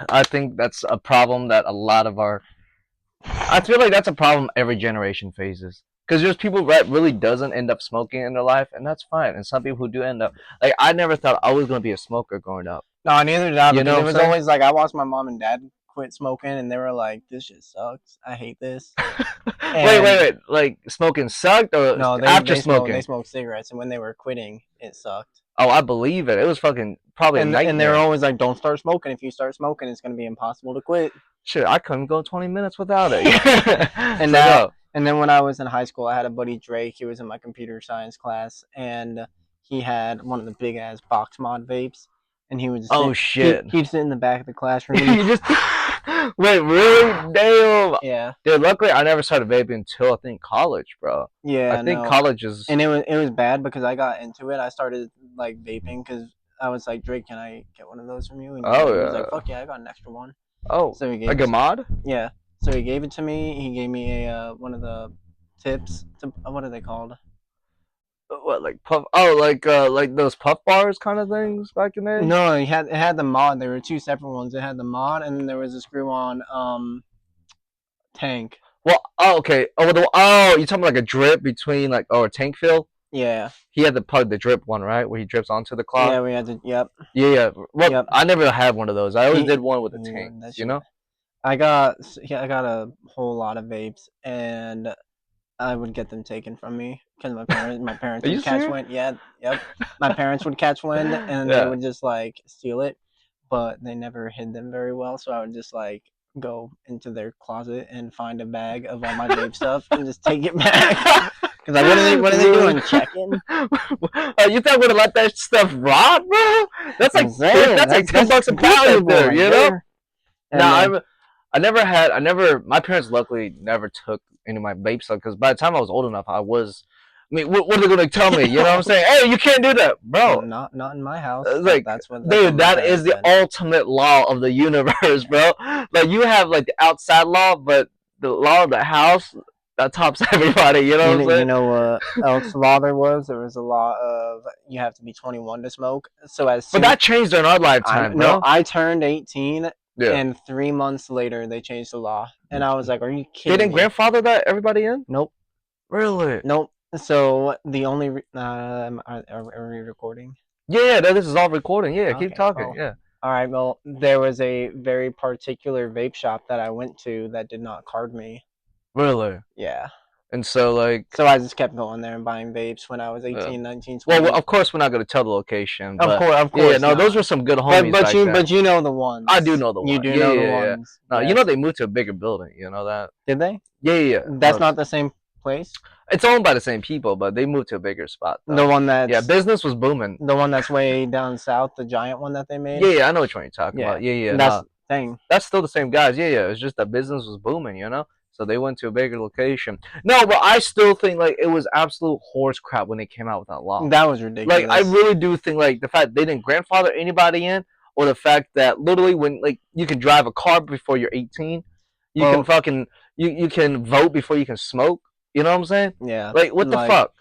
I think that's a problem that a lot of our. I feel like that's a problem every generation faces. Because there's people that really doesn't end up smoking in their life, and that's fine. And some people who do end up, like I never thought I was gonna be a smoker growing up. No, neither did I, You know because what it I'm was saying? always like I watched my mom and dad quit smoking, and they were like, "This shit sucks. I hate this." Wait, wait, And wait. Like smoking sucked or no, after they smoking? smoked cigarettes, and when they were quitting, it sucked. Oh, I believe it. It was fucking probably a And they were nightmare. always like, "Don't start smoking. If you start smoking, it's gonna be impossible to quit." Shit, I couldn't go 20 minutes without it. And So now, no. and then when I was in high school, I had a buddy Drake. He was in my computer science class, and he had one of the big ass box mod vapes, and he would just Oh sit. He shit. he'd sit in the back of the classroom. You just wait, really? Damn. Yeah, Dude, luckily I never started vaping until I think college, bro. I yeah, think no, college is. and it was bad because I got into it. I started like vaping because I was like, Drake, can I get one of those from you? And Oh he was like, yeah. fuck yeah, I got an extra one. Oh, So he gave like it a to, mod? yeah. So he gave it to me. He gave me a one of the tips. To, what are they called? What like puff? Oh, like those puff bars kind of things back in the day. No, it had the mod. There were two separate ones. It had the mod, and then there was a screw-on tank. Well, oh, okay. Oh, you talking about like a drip between like a tank fill? Yeah, He had the drip one, right, where he drips onto the cloth. yeah, we had to. Yep, Yeah, yeah. Well, yep. I never had one of those. I always He, did one with the that tanks. You shit. know? I got a whole lot of vapes, and I would get them taken from me because my parents Are would you catch serious? wind. Yeah, yep. My parents would catch wind, and they Yeah. would just like steal it, but they never hid them very well. So I would just like go into their closet and find a bag of all my vape stuff and just take it back. Because like, what are they doing? Checking? You think I would have let that stuff rot, bro? That's I'm like saying that's like that's $10 a pound right valuable there. right You know? there. No, And then I never had. I never. My parents luckily never took any of my vape stuff because by the time I was old enough, I was. I mean, what are they gonna tell me? You know what I'm saying? Hey, you can't do that, bro. not in my house. Like, That's what dude, my that is parents the said. ultimate law of the universe, bro. Like, you have like the outside law, but the law of the house that tops everybody. You know what I'm You saying? know what else law there was? There was a law of you have to be 21 to smoke. So as But soon that changed in our lifetime, no, bro. I turned 18, Yeah. and 3 months later they changed the law, and I was like, "Are you They kidding didn't me?" grandfather that everybody in? Nope, Really? nope. So the only are we recording? Yeah, yeah. This is all recording. Yeah, keep Okay. talking. Oh, Yeah. all right. Well, there was a very particular vape shop that I went to that did not card me. Really. Yeah. And so, like, So I just kept going there and buying vapes when I was uh, 18, 19, well, 20. of course, we're not going to tell the location, Of but course, of yeah, yeah, course no, those not. were some good But homies but back you then. but you know the I do ones. know the You one. do Yeah, know the yeah, yeah. ones. No, you know Yes. they moved to a bigger building. You know that? Did they? Yeah, yeah, yeah. That's not the same place. It's owned by the same people, but they moved to a bigger spot The though. one Yeah, that's business was booming. the one that's way down south, the giant one that they made. Yeah, yeah, I know which one you're talking Yeah, about. Yeah, yeah, that's no, the thing. that's still the same guys. Yeah, yeah. It's just that business was booming, you know. So they went to a bigger location. No, but I still think like it was absolute horse crap when they came out with that law. That was Like I ridiculous. really do think like the fact they didn't grandfather anybody in, or the fact that literally when like you can drive a car before you're 18, you can Well, fucking you can vote before you can smoke. You know what I'm saying? yeah, Like what the like fuck?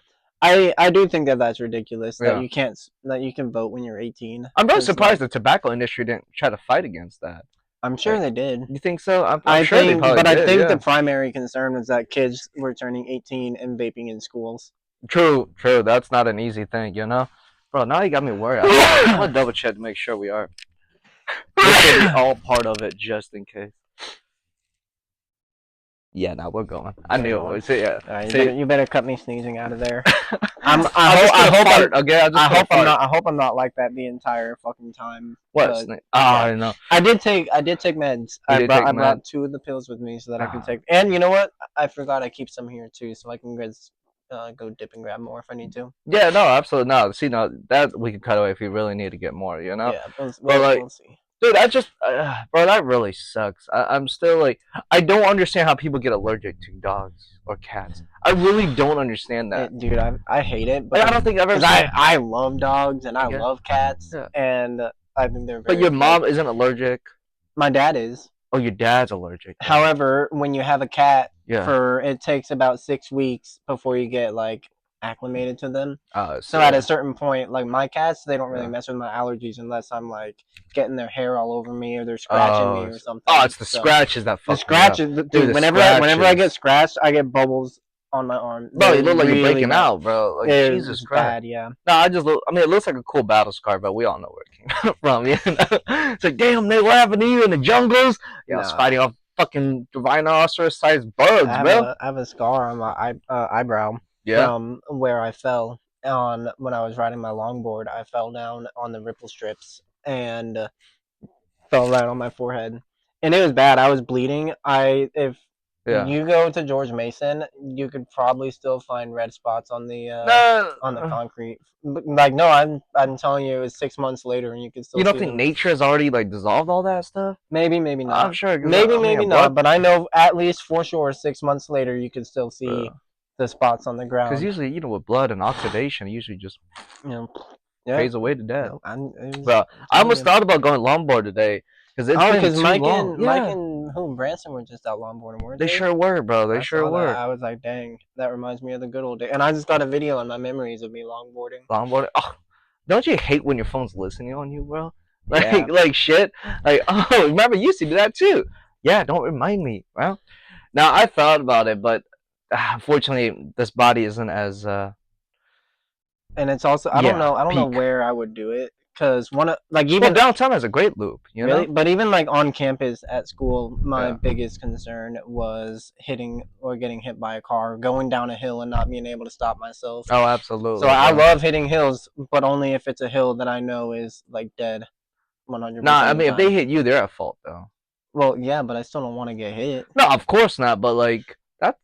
I do think that that's ridiculous that Yeah. you can't that you can vote when you're 18. I'm really 'Cause, surprised like, the tobacco industry didn't try to fight against that. I'm sure Like, they did. you think so? I'm I sure they think, probably but I did. think the Yeah. primary concern was that kids were turning 18 and vaping in schools. True, true. That's not an easy thing, you know. Bro, now you got me worried. I'm gonna double check to make sure we are. This will be all part of it, just in case. Yeah, now we're going. I We're knew it going. was. Yeah. You better cut me sneezing out of there. I'll just I hope fart. Okay, I'll just I hope I'm fart. not. I hope I'm not like that the entire fucking time. What? But Oh, yeah. I know. I did take meds. You I did brought take I brought meds? 2 of the pills with me so that I could Ah. take. And you know what? I forgot I keep some here too, so I can go dip and grab more if I need to. Yeah, no, absolutely no. See, no, that we can cut away if we really need to get more, you know. Yeah, But like, we'll see. dude, that just, bro, that really sucks. I'm still like, I don't understand how people get allergic to dogs or cats. I really don't understand that. Dude, I hate it, Like, I but don't think I've ever because seen. I love dogs and I Yeah, love cats, yeah. and I think they're But very your like mom isn't allergic. my dad is. Oh, your dad's allergic. However, when you have a cat, Yeah. for it takes about 6 weeks before you get like acclimated to them. So at a So certain point, like my cats, they don't really yeah. mess with my allergies unless I'm like getting their hair all over me or they're scratching me Oh, or oh, something. it's the So scratches that the fuck me up. scratches, Dude, dude. the Whenever I get scratches. scratched, I get bubbles on my arm. Bro, you They're look like you're really breaking bad. out, bro. Like Jesus It's Christ. bad, yeah. No, I just look. I mean, it looks like a cool battle scar, but we all know where it came from. You know? It's like, damn, nigga, what happened to you in the jungles? Yeah, I was No, fighting off fucking rhinoceros-sized bugs, bro. I have a scar on my eyebrow Yeah. from where I fell on when I was riding my longboard. I fell down on the ripple strips and fell right on my forehead, and it was bad. I was bleeding. I if Yeah. you go to George Mason, you could probably still find red spots No, on the concrete. Like no, I'm telling you, it was 6 months later, and you can you still don't see think them. nature has already like dissolved all that stuff? Maybe, maybe I'm not. sure, because Maybe, I mean, maybe blood. not. But I know at least for sure 6 months later, you can still Because see the spots on the ground. usually, with blood and oxidation, it usually just You know, yeah. fades away to death. No, Bro, I'm I telling almost you. thought about going longboard today because it's Oh, been because too long. Mike Yeah, and who Branson were just out longboarding, weren't they they? sure were, bro. They I sure saw that. were. I was like, dang, that reminds me of the good old days. And I just got a video on my memories of me longboarding. Longboard. Oh, don't you hate when your phone's listening on you, bro? Yeah. Like shit. Like, oh, remember you used to do that too. Yeah, don't remind me. Well, now I thought about it, but unfortunately, this body isn't as And it's also yeah I don't know peak. where I would do it because one of like Well, even downtown has a great loop, you really, know. but even like on campus at school, my Yeah. biggest concern was hitting or getting hit by a car, going down a hill and not being able to stop myself. Oh, So absolutely, I bro. love hitting hills, but only if it's a hill that I know is like dead Nah, 100% I of the mean, if they time. hit you, they're at fault, though. Well, yeah, but I still don't want to get hit. No, of course not. But like that,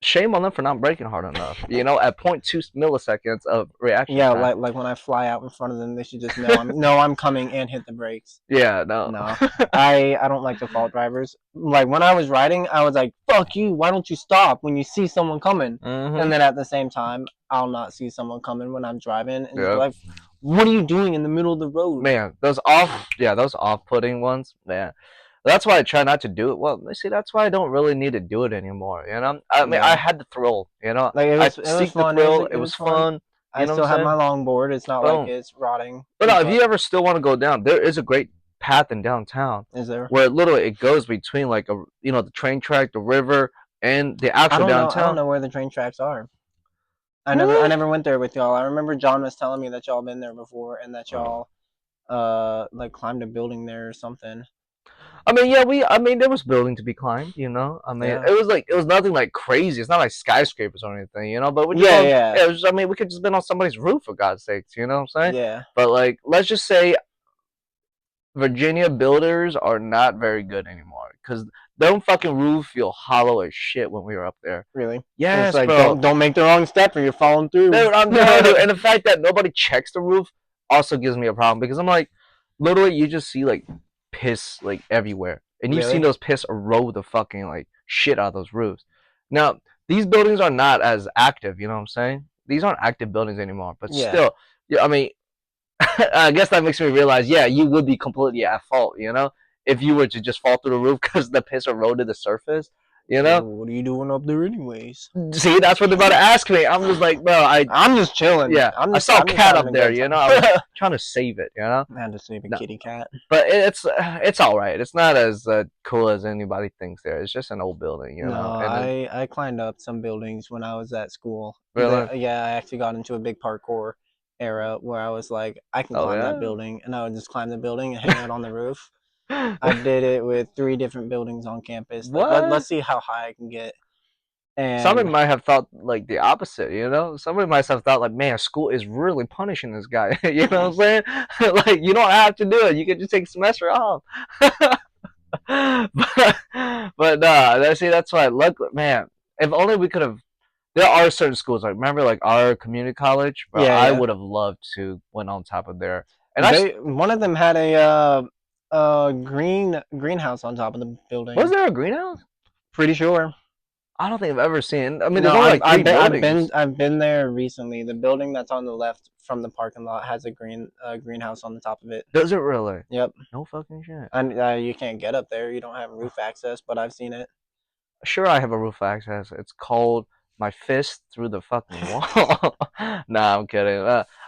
shame on them for not braking hard enough. At 0.2 milliseconds of reaction Yeah, time. like when I fly out in front of them, they should just know I'm coming and hit the brakes. Yeah, no. No, I don't like the fault drivers. Like when I was riding, I was like, "Fuck you! Why don't you stop when you see someone coming?" And Mhm. then at the same time, I'll not see someone coming when I'm driving and just be Yeah. like, "What are you doing in the middle of the road?" Man, those off-putting ones, man. That's why I try not to do it. Well, see, that's why I don't really need to do it anymore. I mean, I Yeah, had the thrill. like I it was seek the fun. thrill. It It was was fun. fun. I You know what I'm still have my saying? longboard. It's not like Boom. it's rotting, But no, if you but ever still want to go down, there is a great path in downtown is there? where literally it goes between like the train track, the river, and the I actual don't know. I don't downtown. know where the train tracks are. I Hmm? never went there with y'all. I remember John was telling me that y'all been there before and that y'all like climbed a building there or something. I mean, yeah, I mean, there was building to be climbed. I mean, Yeah. it was nothing like crazy. It's not like skyscrapers or anything. But we just Yeah, on, yeah. yeah. I mean, we could just been on somebody's roof for God's sakes. You know what I'm saying? Yeah. But like, let's just say Virginia builders are not very good anymore because them fucking roof feel hollow as shit when we were up there. Really. It's Yes, like bro. don't make the wrong step or you're falling through. Dude, I'm telling you, and the fact that nobody checks the roof also gives me a problem because I'm like, literally, you just see like piss like everywhere, and you've seen Really? those piss erode the fucking like shit out of those roofs. Now, these buildings are not as active. You know what I'm saying? These aren't active buildings anymore, but Yeah. still, yeah. I mean, I guess that makes me realize, yeah, you would be completely at fault. If you were to just fall through the roof because the piss eroded the surface. You know, What are you doing up there anyways? see, that's what they're about to ask me. I'm just like, bro, I'm just chilling. yeah, I saw a I'm just cat having up a there. good time. I was trying to save it. I had to save a No, kitty cat. but it's all right. It's not as cool as anybody thinks. There, it's just an old building. No, And then I climbed up some buildings when I was at school. really, Yeah, I actually got into a big parkour era where I was like, I can oh climb that yeah, building, and I would just climb the building and hang out on the roof. I did it with 3 different buildings on campus. Like, what? let's see how high I can get. And Somebody might have thought like the opposite. Somebody might have thought like, man, school is really punishing this guy. You know what I'm saying? Like, you don't have to do it. You can just take a semester off. but see, that's why. Look, man, if only we could have. There are certain schools like remember like our community college, bro. yeah, I yeah. would have loved to went on top of there, and They one of them had a greenhouse on top of the was building. there a greenhouse? Pretty sure. I don't think I've ever seen. I mean, No, there's only like three buildings. I've been there recently. The building that's on the left from the parking lot has a greenhouse on the top of it. Does it really? Yep. No fucking shit. And you can't get up there. You don't have roof access, but I've seen it. Sure, I have a roof access. It's called my fist through the fucking wall. Nah, I'm kidding.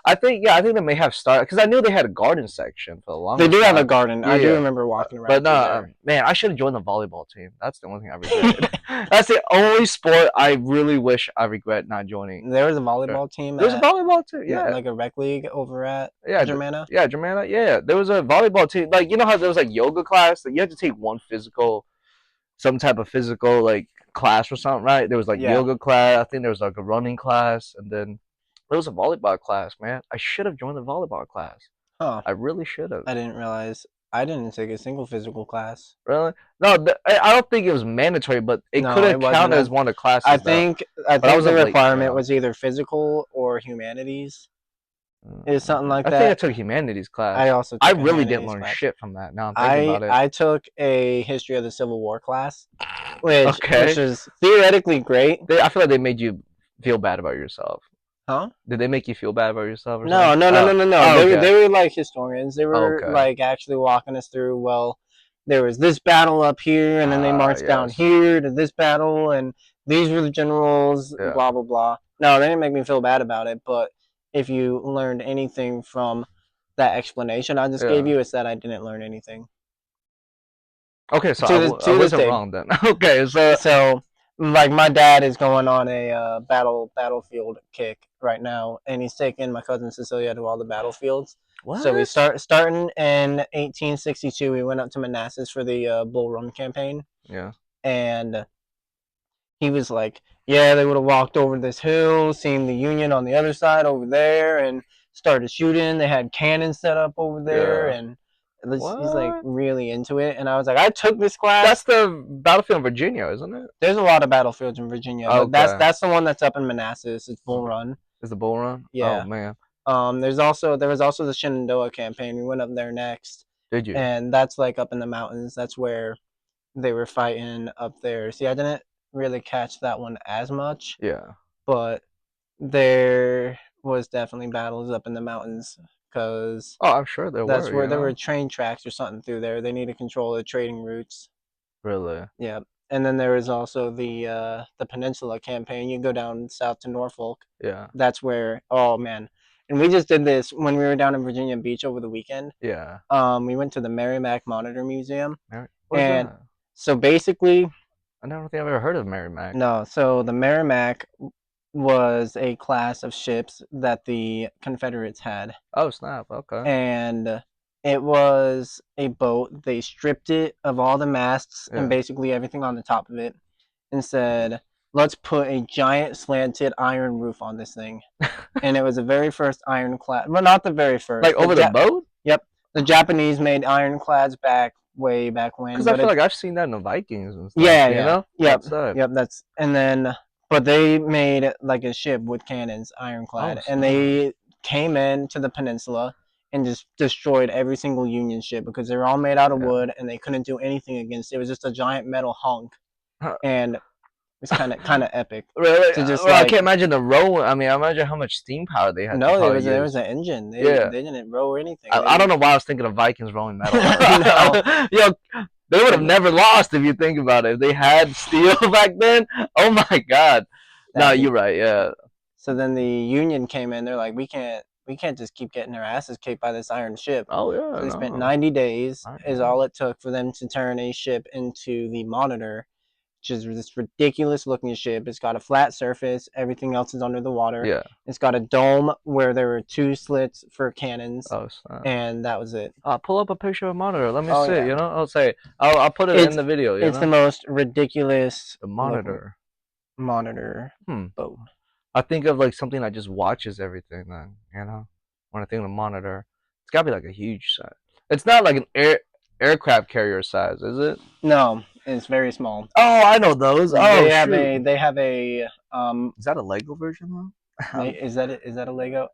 I think they may have started because I knew they had a garden section for the They do longest have a time. garden. I do Yeah, remember walking but around no, through there. man, I should have joined the volleyball team. That's the one thing I regret. That's the only sport I really wish I regret not joining. There was a Sure. volleyball team There was a at volleyball too. Yeah, like a rec league over at yeah, Germana. yeah, Germana. Yeah, there was a volleyball team. Like you know how there was like yoga class. Like, you had to take one physical, some type of physical like class or something, right? There was like Yeah. yoga class. I think there was like a running class, and then there was a volleyball class. Man, I should have joined the volleyball class. Huh. I really should have. I didn't realize. I didn't take a single physical class. Really? No, I don't think it was mandatory, but it could No, it have wasn't. counted as one of the I classes that. think I But I think was the a late requirement bro. was either physical or humanities. Is something like I think I that. took humanities I class. also I took a really didn't humanities learn class. shit from that. Now I'm thinking I about it. I took a history of the Civil War class, which Okay. is theoretically great. I feel like they made you feel bad about yourself. Huh? Did they make you feel bad about yourself or No, something? no, no, Oh, no, no, no. oh okay. They were like historians. They were Okay. like actually walking us through. Well, there was this battle up here, and then they marched down Yes. here to this battle, and these were the generals. Yeah. Blah blah blah. No, they didn't make me feel bad about it. But if you learned anything from that explanation I just gave Yeah. you, it's that I didn't learn anything. Okay, so I To this wasn't day. wrong then. Okay, so So like my dad is going on a battlefield kick right now, and he's taking my cousin Cecilia to all the battlefields. So we what? starting in 1862. We went up to Manassas for the Bull Run campaign, Yeah. and he was like, "Yeah, they would have walked over this hill, seen the Union on the other side over there, and started shooting. They had cannons set up over there, Yeah. and he's like What? really into it." And I was like, "I took this That's class." the battlefield in Virginia, isn't it? There's a lot of battlefields in Virginia, but Okay. that's the one that's up in Manassas. It's Bull Okay. Run. Is the bull run? Oh Yeah. man. There was also the Shenandoah campaign. We went up there next, Did you? and that's like up in the mountains. That's where they were fighting up there. See, I didn't really catch that one as much, Yeah. but there was definitely battles up in the mountains because Oh, I'm sure there that's were, where you there were know? train tracks or something through there. They need to control the trading routes. Really. Yeah. And then there was also the Peninsula campaign. You go down south to Norfolk. Yeah. That's where, oh man. And we just did this when we were down in Virginia Beach over the weekend. Yeah. We went to the Merrimack Monitor Museum, What is and that? so basically, I never think I've ever heard of Mary Mac. no. So the Merrimack was a class of ships that the Confederates had, Oh snap. Okay. and it was a boat. They stripped it of all the masts and Yeah. basically everything on the top of it, and said, "Let's put a giant slanted iron roof on this thing." And it was the very first ironclad. Well, not the very Like first. over the boat? Yep, the Japanese made ironclads back way back when, Because I but feel it's like I've seen that in the Vikings and stuff. yeah, You yeah, know, yep, outside. yep. That's and then, but they made like a ship with cannons, Oh ironclad, and snap. they came in to the peninsula and just destroyed every single Union ship because they were all made out of Yeah. wood and they couldn't do anything against it. It was just a giant metal hunk, and it's kind of epic Really? to just Well, I like can't imagine the row. I mean, I imagine how much steam power they had to no, probably there was use. an engine. Yeah. They didn't row or anything. I don't know why I was thinking of Vikings rolling metal. No. Yo, they would have So never lost if you think about it. If they had steel back then, oh my god. No, that'd be you're right. Yeah. so then the Union came in. They're like, we can't just keep getting our asses kicked by this iron ship. Oh So yeah. they spent No. 90 days I is know. all it took for them to turn a ship into the Monitor, which is this ridiculous looking ship. It's got a flat surface. Everything else is under the water. Yeah. It's got a dome where there were two slits for cannons, Oh snap. and that was it. Pull up a picture of a monitor. Let me Oh see. yeah, You know, I'll say. I'll put it in it's the video. You it's the know, most ridiculous the looking monitor. Monitor Hmm. boat. I think of like something that just watches everything. Then you know, when I think of the monitor, it's gotta be like a huge size. It's not like an aircraft carrier size, is it? No, it's very small. Oh, I know those. Oh shoot. They have a Is that a Lego version though? is that a Lego?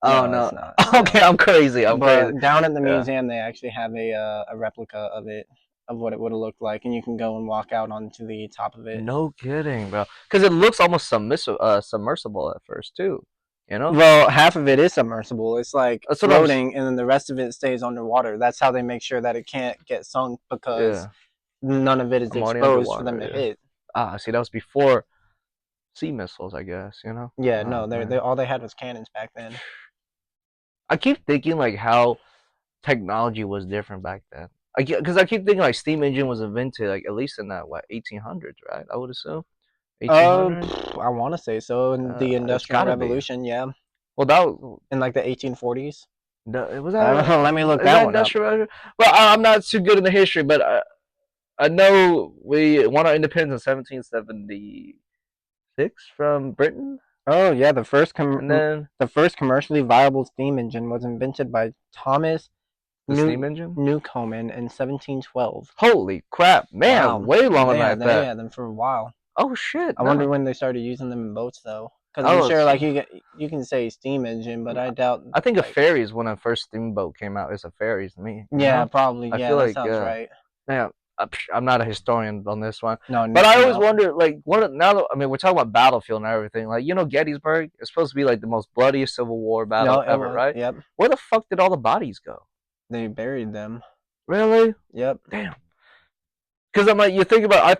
Oh No, it's no. not. Okay, I'm crazy. I'm crazy. But down at the Yeah. museum, they actually have a replica of it, of what it would have looked like, and you can go and walk out onto the top of it. No kidding, bro. Because it looks almost submersible at first too. You know. Well, half of it is submersible. It's like That's what I'm. floating, and then the rest of it stays underwater. That's how they make sure that it can't get sunk because Yeah. none of it is I'm already exposed for them underwater. to Yeah. hit. Ah, see, that was before sea missiles, I guess. You know. Yeah, Oh no, they man, all they had was cannons back then. I keep thinking like how technology was different back then. Because I keep thinking like steam engine was invented like at least in that what 1800s, right? I would assume 1800s. I want to say so. In the It's Industrial gotta be. Revolution, yeah, Well, that was in like the 1840s. was that Let me look is that that one up. industrial revolution? Well, I'm not too good in the history, but I know we won our independence in 1776 from Britain, Oh yeah, and then the first commercially viable steam engine was invented by Thomas the steam engine. Newcomen in 1712. Holy crap, man! Wow, Way longer than I they bet. had them for a while. Oh shit, I wonder no. when they started using them in boats though, because I'm Oh, sure like you can say steam engine, but I doubt I think a like ferry is when a first steamboat came out. It's a ferry to me, you yeah know. probably I yeah feel that like, sounds right. man, I'm not a historian on this one, No but I always no wonder, like, now that I mean, we're talking about battlefield and everything, like, Gettysburg is supposed to be like the most bloodiest Civil War no battle it ever, was right? yep Where the fuck did all the bodies go? they buried them. Really? Yep. Damn. Because I'm like, you think about, I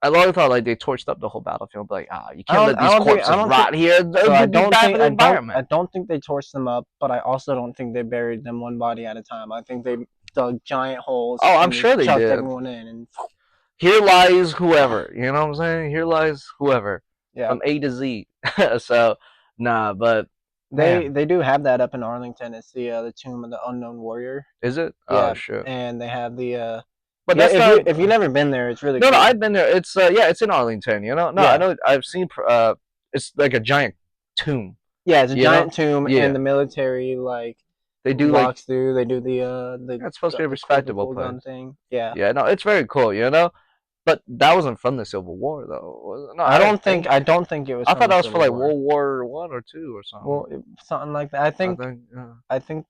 always thought like they torched up the whole battlefield, but like, you can't let these I corpses don't think rot here. so. It'd be bad for the I environment. don't think they torched them up, but I also don't think they buried them one body at a time. I think they dug giant holes Oh, I'm and sure just they chucked did. everyone in, and Here lies whoever. You know what I'm saying? Here lies whoever yeah, from A to Z. So, nah, but man, they do have that up in Arlington. It's the tomb of the unknown warrior. is it? Oh Yeah, shit. and they have the But yeah. that's not. If you've never been there, it's really No, cool. I've been there. It's yeah, it's in Arlington. You know, no, I Yeah, know. I've seen. It's like a giant tomb. yeah. It's a You know? giant tomb, and Yeah, the military like they do like. walks through. They do That's supposed to be a the clip the respectable cool place. gun thing. Yeah. Yeah, no, it's very cool. You know, but that wasn't from the Civil War though. No, I didn't think. I don't think it was I from thought the that was for Civil like War. World War I or two or something. Well, something like that. I think. I think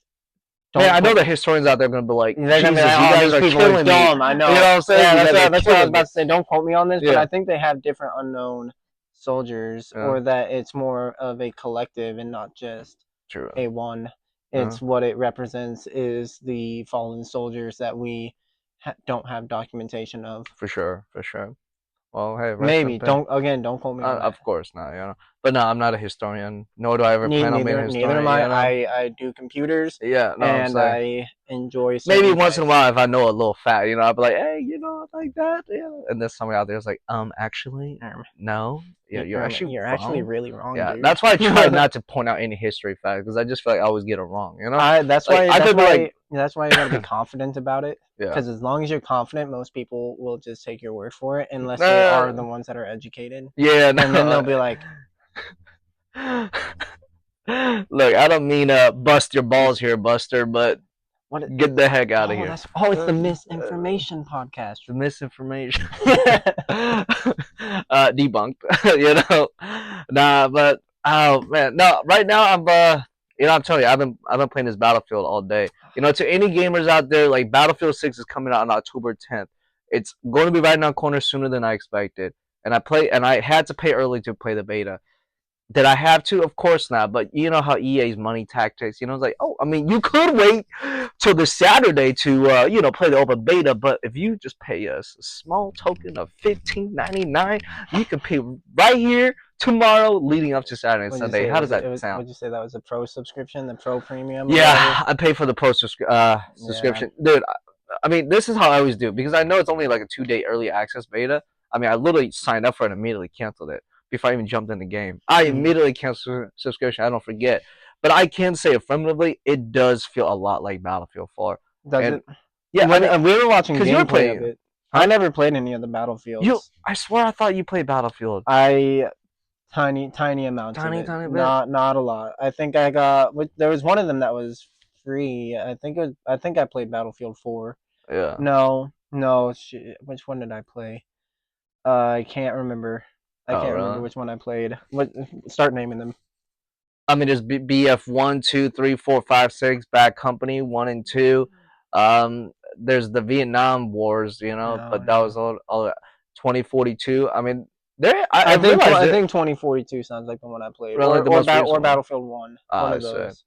Man, don't I know quote. the historians out there are gonna be like, They're gonna be Jesus, like, you "Oh, guys these are people are killing me. dumb." I You know know. what I'm saying? Yeah, You guys are that's what I was killing about me. to say. Don't quote me on this, but Yeah. I think they have different unknown soldiers, Yeah. or that it's more of a collective and not just True. a one. Yeah. It's what it represents is the fallen soldiers that we don't have documentation of. For sure. For sure. Well, hey, rest in Maybe peace. don't quote me on that. Of course not. But no, I'm not a historian. Nor do I ever plan on being a Neither am historian. I. I do computers, Yeah. No, I'm and saying. I enjoy Maybe certain once in a types. while, if I know a little fact, I'll be like, hey, like that, yeah. And then somebody out there is like, actually, no, yeah, you're actually You're actually wrong. really wrong, Yeah, dude. that's why I try not to point out any history facts because I just feel like I always get it wrong. Like I That's could be like, why you got to be confident about it. yeah, Because as long as you're confident, most people will just take your word for it, unless they uh, are the ones that are educated, yeah, and then they'll no. be like, Look, I don't mean bust your balls here, Buster, but "What? get the heck out of here. It's the misinformation podcast." The misinformation. Debunked. Nah, but oh man, no. Right now I'm I'm telling you, I've been playing this Battlefield all day. To any gamers out there, like Battlefield 6 is coming out on October 10th. It's going to be right now corner sooner than I expected, and I had to pay early to play the beta. Did I have to? Of course not. But you know how EA's money tactics. It's like, oh, I mean, you could wait till the Saturday to, play the open beta. But if you just pay us a small token of $15.99, you can pay right here tomorrow, leading up to Saturday and Would you Sunday. say How does that would sound? you say that was a pro subscription, the pro premium, or whatever? Yeah, I pay for the pro Yeah. subscription, dude. I mean, this is how I always do because I know it's only like a 2-day early access beta. I mean, I literally signed up for it and immediately canceled it before I even jumped in the game. I Mhm. immediately canceled subscription. I don't forget, but I can say affirmatively, it does feel a lot like Battlefield 4. Does And it? yeah, I When mean, we were watching because you were gameplay of playing, it, I huh? never played any of the Battlefields. I swear I thought you played Battlefield. I tiny amounts of Tiny, it, tiny bit. not a lot. I think I got. There was one of them that was free. I think I played Battlefield 4. Yeah. No. Which one did I play? I can't remember. I Oh, can't remember really? which one I played. What? Start naming them. I mean, there's BF 1, 2, 3, 4, 5, 6, Bad Company 1 and 2. There's the Vietnam Wars, No, but that yeah. was all 2042. I mean, I realized I it. think 2042 sounds like the one I played, Really, the most or recent one. Battlefield 1. One I of see. those.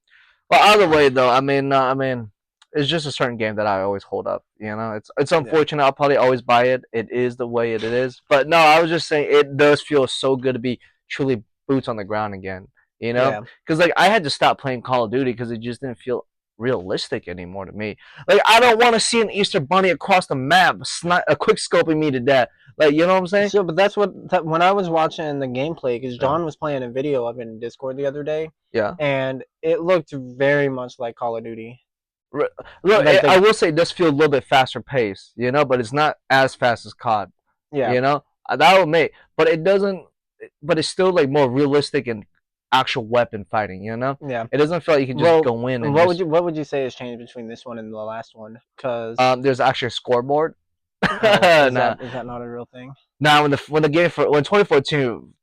Well, either way, though, I mean, it's just a certain game that I always hold up. It's Yeah. unfortunate. I'll probably always buy it. It is the way it is. But no, I was just saying it does feel so good to be truly boots on the ground again. Yeah. Because like I had to stop playing Call of Duty because it just didn't feel realistic anymore to me. Like I don't want to see an Easter bunny across the map, a quick scoping me to death. Like you know what I'm saying? So, but that's when I was watching the gameplay, because Yeah. John was playing a video of it in Discord the other day, Yeah. and it looked very much like Call of Duty. Look, Like I the will say it does feel a little bit faster paced, but it's not as fast as COD. Yeah. You know, that would make, but it doesn't. But it's still like more realistic and actual weapon fighting. Yeah. It doesn't feel like you can just Well, go in and just. what would you say has changed between this one and the last one? Because There's actually a scoreboard. oh, Nah, is that not a real thing? now when the game when 2014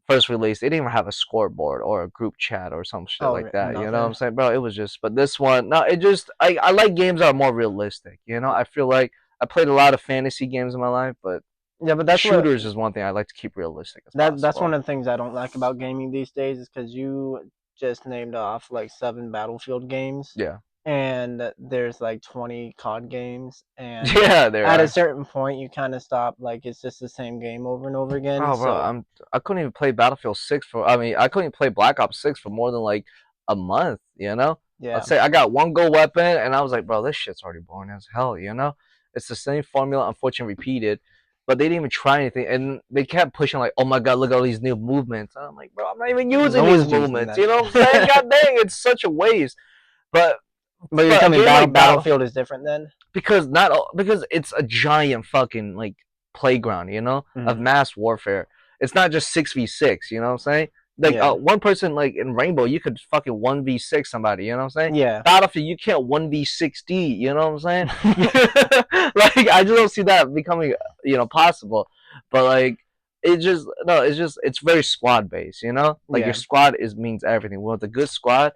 first released, they didn't even have a scoreboard or a group chat or some shit Oh, like that. You know what I'm nothing. saying, bro? It was just, but this one, no, it just, I like games that are more realistic. I feel like I played a lot of fantasy games in my life, but Yeah, but shooters is one thing I like to keep realistic as that's one possible. of the things I don't like about gaming these days is because you just named off like 7 Battlefield games, Yeah, and there's like 20 COD games, and yeah, there at a are. certain point you kind of stop, like it's just the same game over and over again. Oh, bro, So I couldn't even play Battlefield 6 for. I mean, I couldn't even play Black Ops 6 for more than like a month. I'd yeah, say I got one gold weapon, and I was like, bro, this shit's already boring as hell. It's the same formula, unfortunately repeated, but they didn't even try anything, and they kept pushing like, oh my god, look at all these new movements. And I'm like, bro, I'm not even using no these one's using movements. that. You know what I'm saying? God dang, it's such a waste. But But you're but a telling me game like Battlefield is different then? because it's a giant fucking like playground, of Hmm. mass warfare. It's not just 6v6. You know what I'm saying? Like Yeah, one person like in Rainbow, you could fucking 1v6 somebody. You know what I'm saying? yeah. Battlefield, you can't 1v60. You know what I'm saying? Like I just don't see that becoming possible. But like it just no, it's very squad based. Like your Yeah. squad is means everything. With a good squad,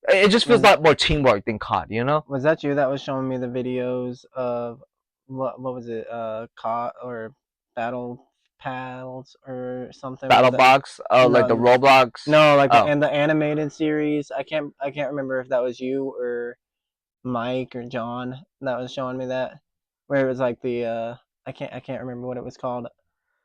it just feels Was a lot more teamwork than COD. was that you that was showing me the videos of what was it? COD or Battle Pals or something where Battle the Box, like the no Roblox. no like Oh, the animated series. I can't remember if that was you or Mike or John that was showing me that, where it was like the I can't remember what it was called,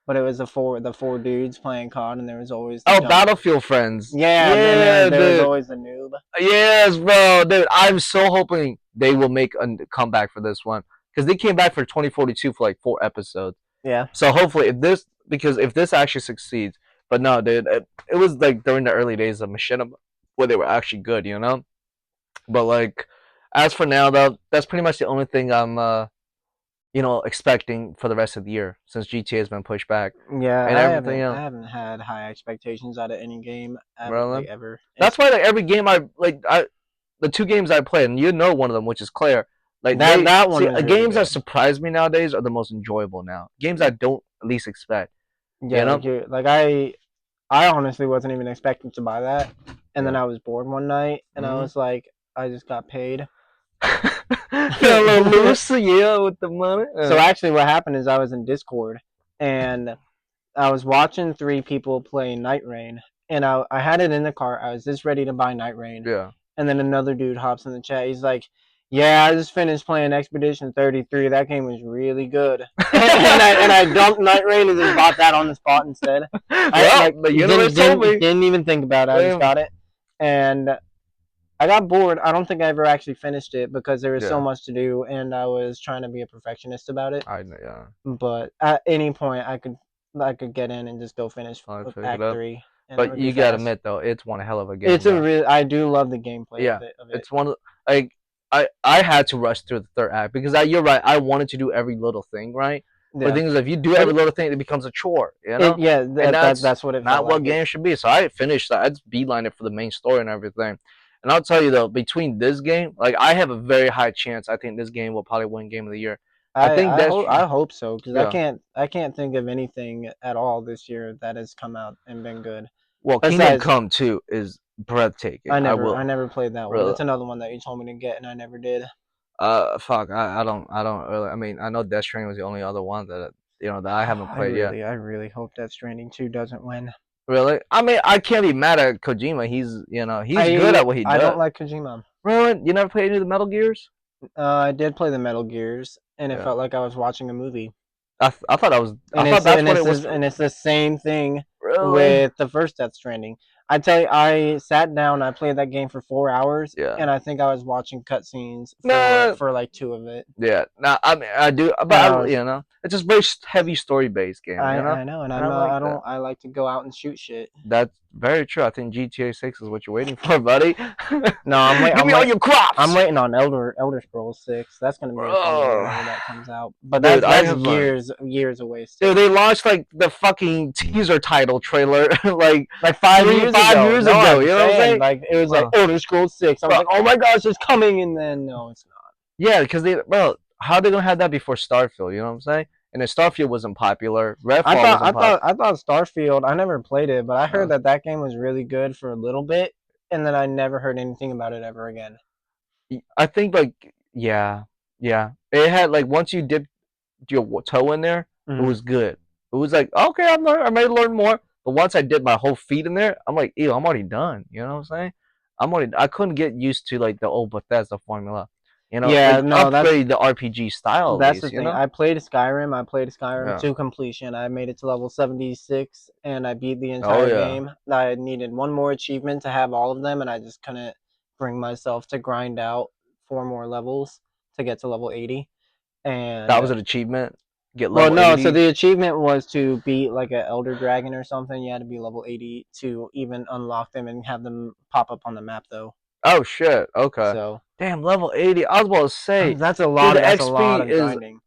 but it was the four dudes playing COD, and there was always the jump. Battlefield Friends. Yeah, and then Yeah, there was dude. always the noob. Yes, bro, dude. I'm so hoping they will make a comeback for this one because they came back for 2042 for like 4 episodes. Yeah, So hopefully, if this actually succeeds, but no, dude, it was like during the early days of Machinima where they were actually good. But like, as for now, though, that's pretty much the only thing I'm expecting for the rest of the year since GTA has been pushed back yeah. and I everything haven't I else. haven't had high expectations out of any game like Bro, ever. that's It's why like every game the 2 games I played, and one of them, which is Claire. Like they that one see was really games that good. surprise me nowadays are the most enjoyable now. Games I don't at least expect. You Yeah, like know? you like I honestly wasn't even expecting to buy that, and then Yeah. I was bored one night, and I Mm-hmm. was like, I just got paid. Feel a little loose, yeah, with the money. So actually, what happened is I was in Discord, and I was watching 3 people play Night Rain, and I had it in the cart. I was just ready to buy Night Rain, Yeah. and then another dude hops in the chat. He's like, "Yeah, I just finished playing Expedition 33. That game was really good." And I dumped Night Rain and just bought that on the spot instead. I Well, like the didn't universe told didn't me. didn't even think about it. I just Damn. got it, and I got bored. I don't think I ever actually finished it because there was so Yeah. much to do, and I was trying to be a perfectionist about it. Yeah. But at any point, I could get in and just go finish I pick it Act up. 3, and it But would be you gotta fast. admit though, it's one hell of a It's game a though. real. I do love the gameplay Yeah, of it. it's one of like I had to rush through the third act because you're right. I wanted to do every little thing right, but the Yeah, thing is, if you do every but little thing, it becomes a chore, yeah, and that's that's what it felt not what like. games should be. So I finished that. I just beeline it for the main story and everything. And I'll tell you though, between this game, like I have a very high chance. I think this game will probably win Game of the Year. I think that's I hope so because yeah. I can't think of anything at all this year that has come out and been good. Well, Kingdom Besides, Come 2 is breathtaking. I never played that one. Really, That's another one that you told me to get and I never did. fuck, I don't really. I mean, I know Death Stranding was the only other one that I haven't played yet. I really hope that Stranding 2 doesn't win. Really, I mean, I can't be mad at Kojima. He's good at what he I don't does. like Kojima. Really, you never played any of the Metal Gears? I did play the Metal Gears, and it Yeah. felt like I was watching a movie. I thought I was. I And thought it's that's and what it's it was this, for. and it's the same thing Really? with the first Death Stranding. I tell you, I sat down, I played that game for 4 hours, Yeah. and I think I was watching cutscenes for Nah. like two of it. Yeah. Nah. I mean, I do, but And I, I was, it's just very heavy story based game. I know, and And I'm I not, like I that. don't, I like to go out and shoot shit. That's very true. I think GTA 6 is what you're waiting for, buddy. No, I'm wait, Give me all your I'm crops, waiting on Elder Scrolls 6. That's gonna be a fun game bro. whenever that comes out. But Dude, I that's haven't. years away Dude, still. they launched like the fucking teaser title trailer like Like five three, years five ago. years No, ago. I'm You know what I'm saying saying? like it was like Bro, Elder Scrolls 6. I was bro. like, oh my gosh, it's coming, and then no, it's not. Yeah, because bro, how are they gonna have that before Starfield? You know what I'm saying? And then Starfield wasn't popular. Redfall wasn't popular. I thought Starfield. I never played it, but I heard Uh, that that game was really good for a little bit, and then I never heard anything about it ever again. I think like yeah, yeah. It had like once you dipped your toe in there, it Hmm. was good. It was like okay, I may learn more. But once I did my whole feet in there, I'm like, ew, I'm already done. You know what I'm saying? I couldn't get used to like the old Bethesda formula. Yeah, Like no, upgrade the RPG style at that's the least. thing. I played Skyrim. I played Skyrim Yeah. to completion. I made it to level 76, and I beat the Oh entire yeah. game. I needed one more achievement to have all of them, and I just couldn't bring myself to grind out four more levels to get to level 80. That And was an achievement. Get well, level no, so 80. the achievement was to beat like an elder dragon or something. You had to be level 80 to even unlock them and have them pop up on the map though. Oh shit. Okay. So Damn, level 80. I was about to say, dude, the that's a lot XP of is grinding.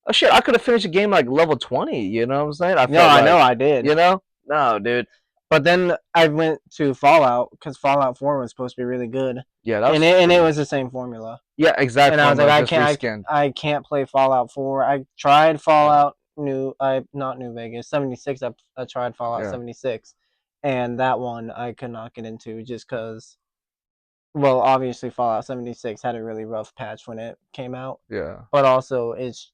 oh shit. I could have finished the game like level 20. You know what I'm saying? I No, felt I know like, I did. you know, no, dude. But then I went to Fallout because Fallout 4 was supposed to be really good. Yeah, that's And it pretty. was the same formula. Yeah, exact And I was like formula, just reskinned. I can't play Fallout 4. I tried Yeah, Fallout New I not New Vegas 76. I tried Fallout yeah, 76, and that one I could not get into just because. Well, obviously Fallout 76 had a really rough patch when it came out, yeah. but also it's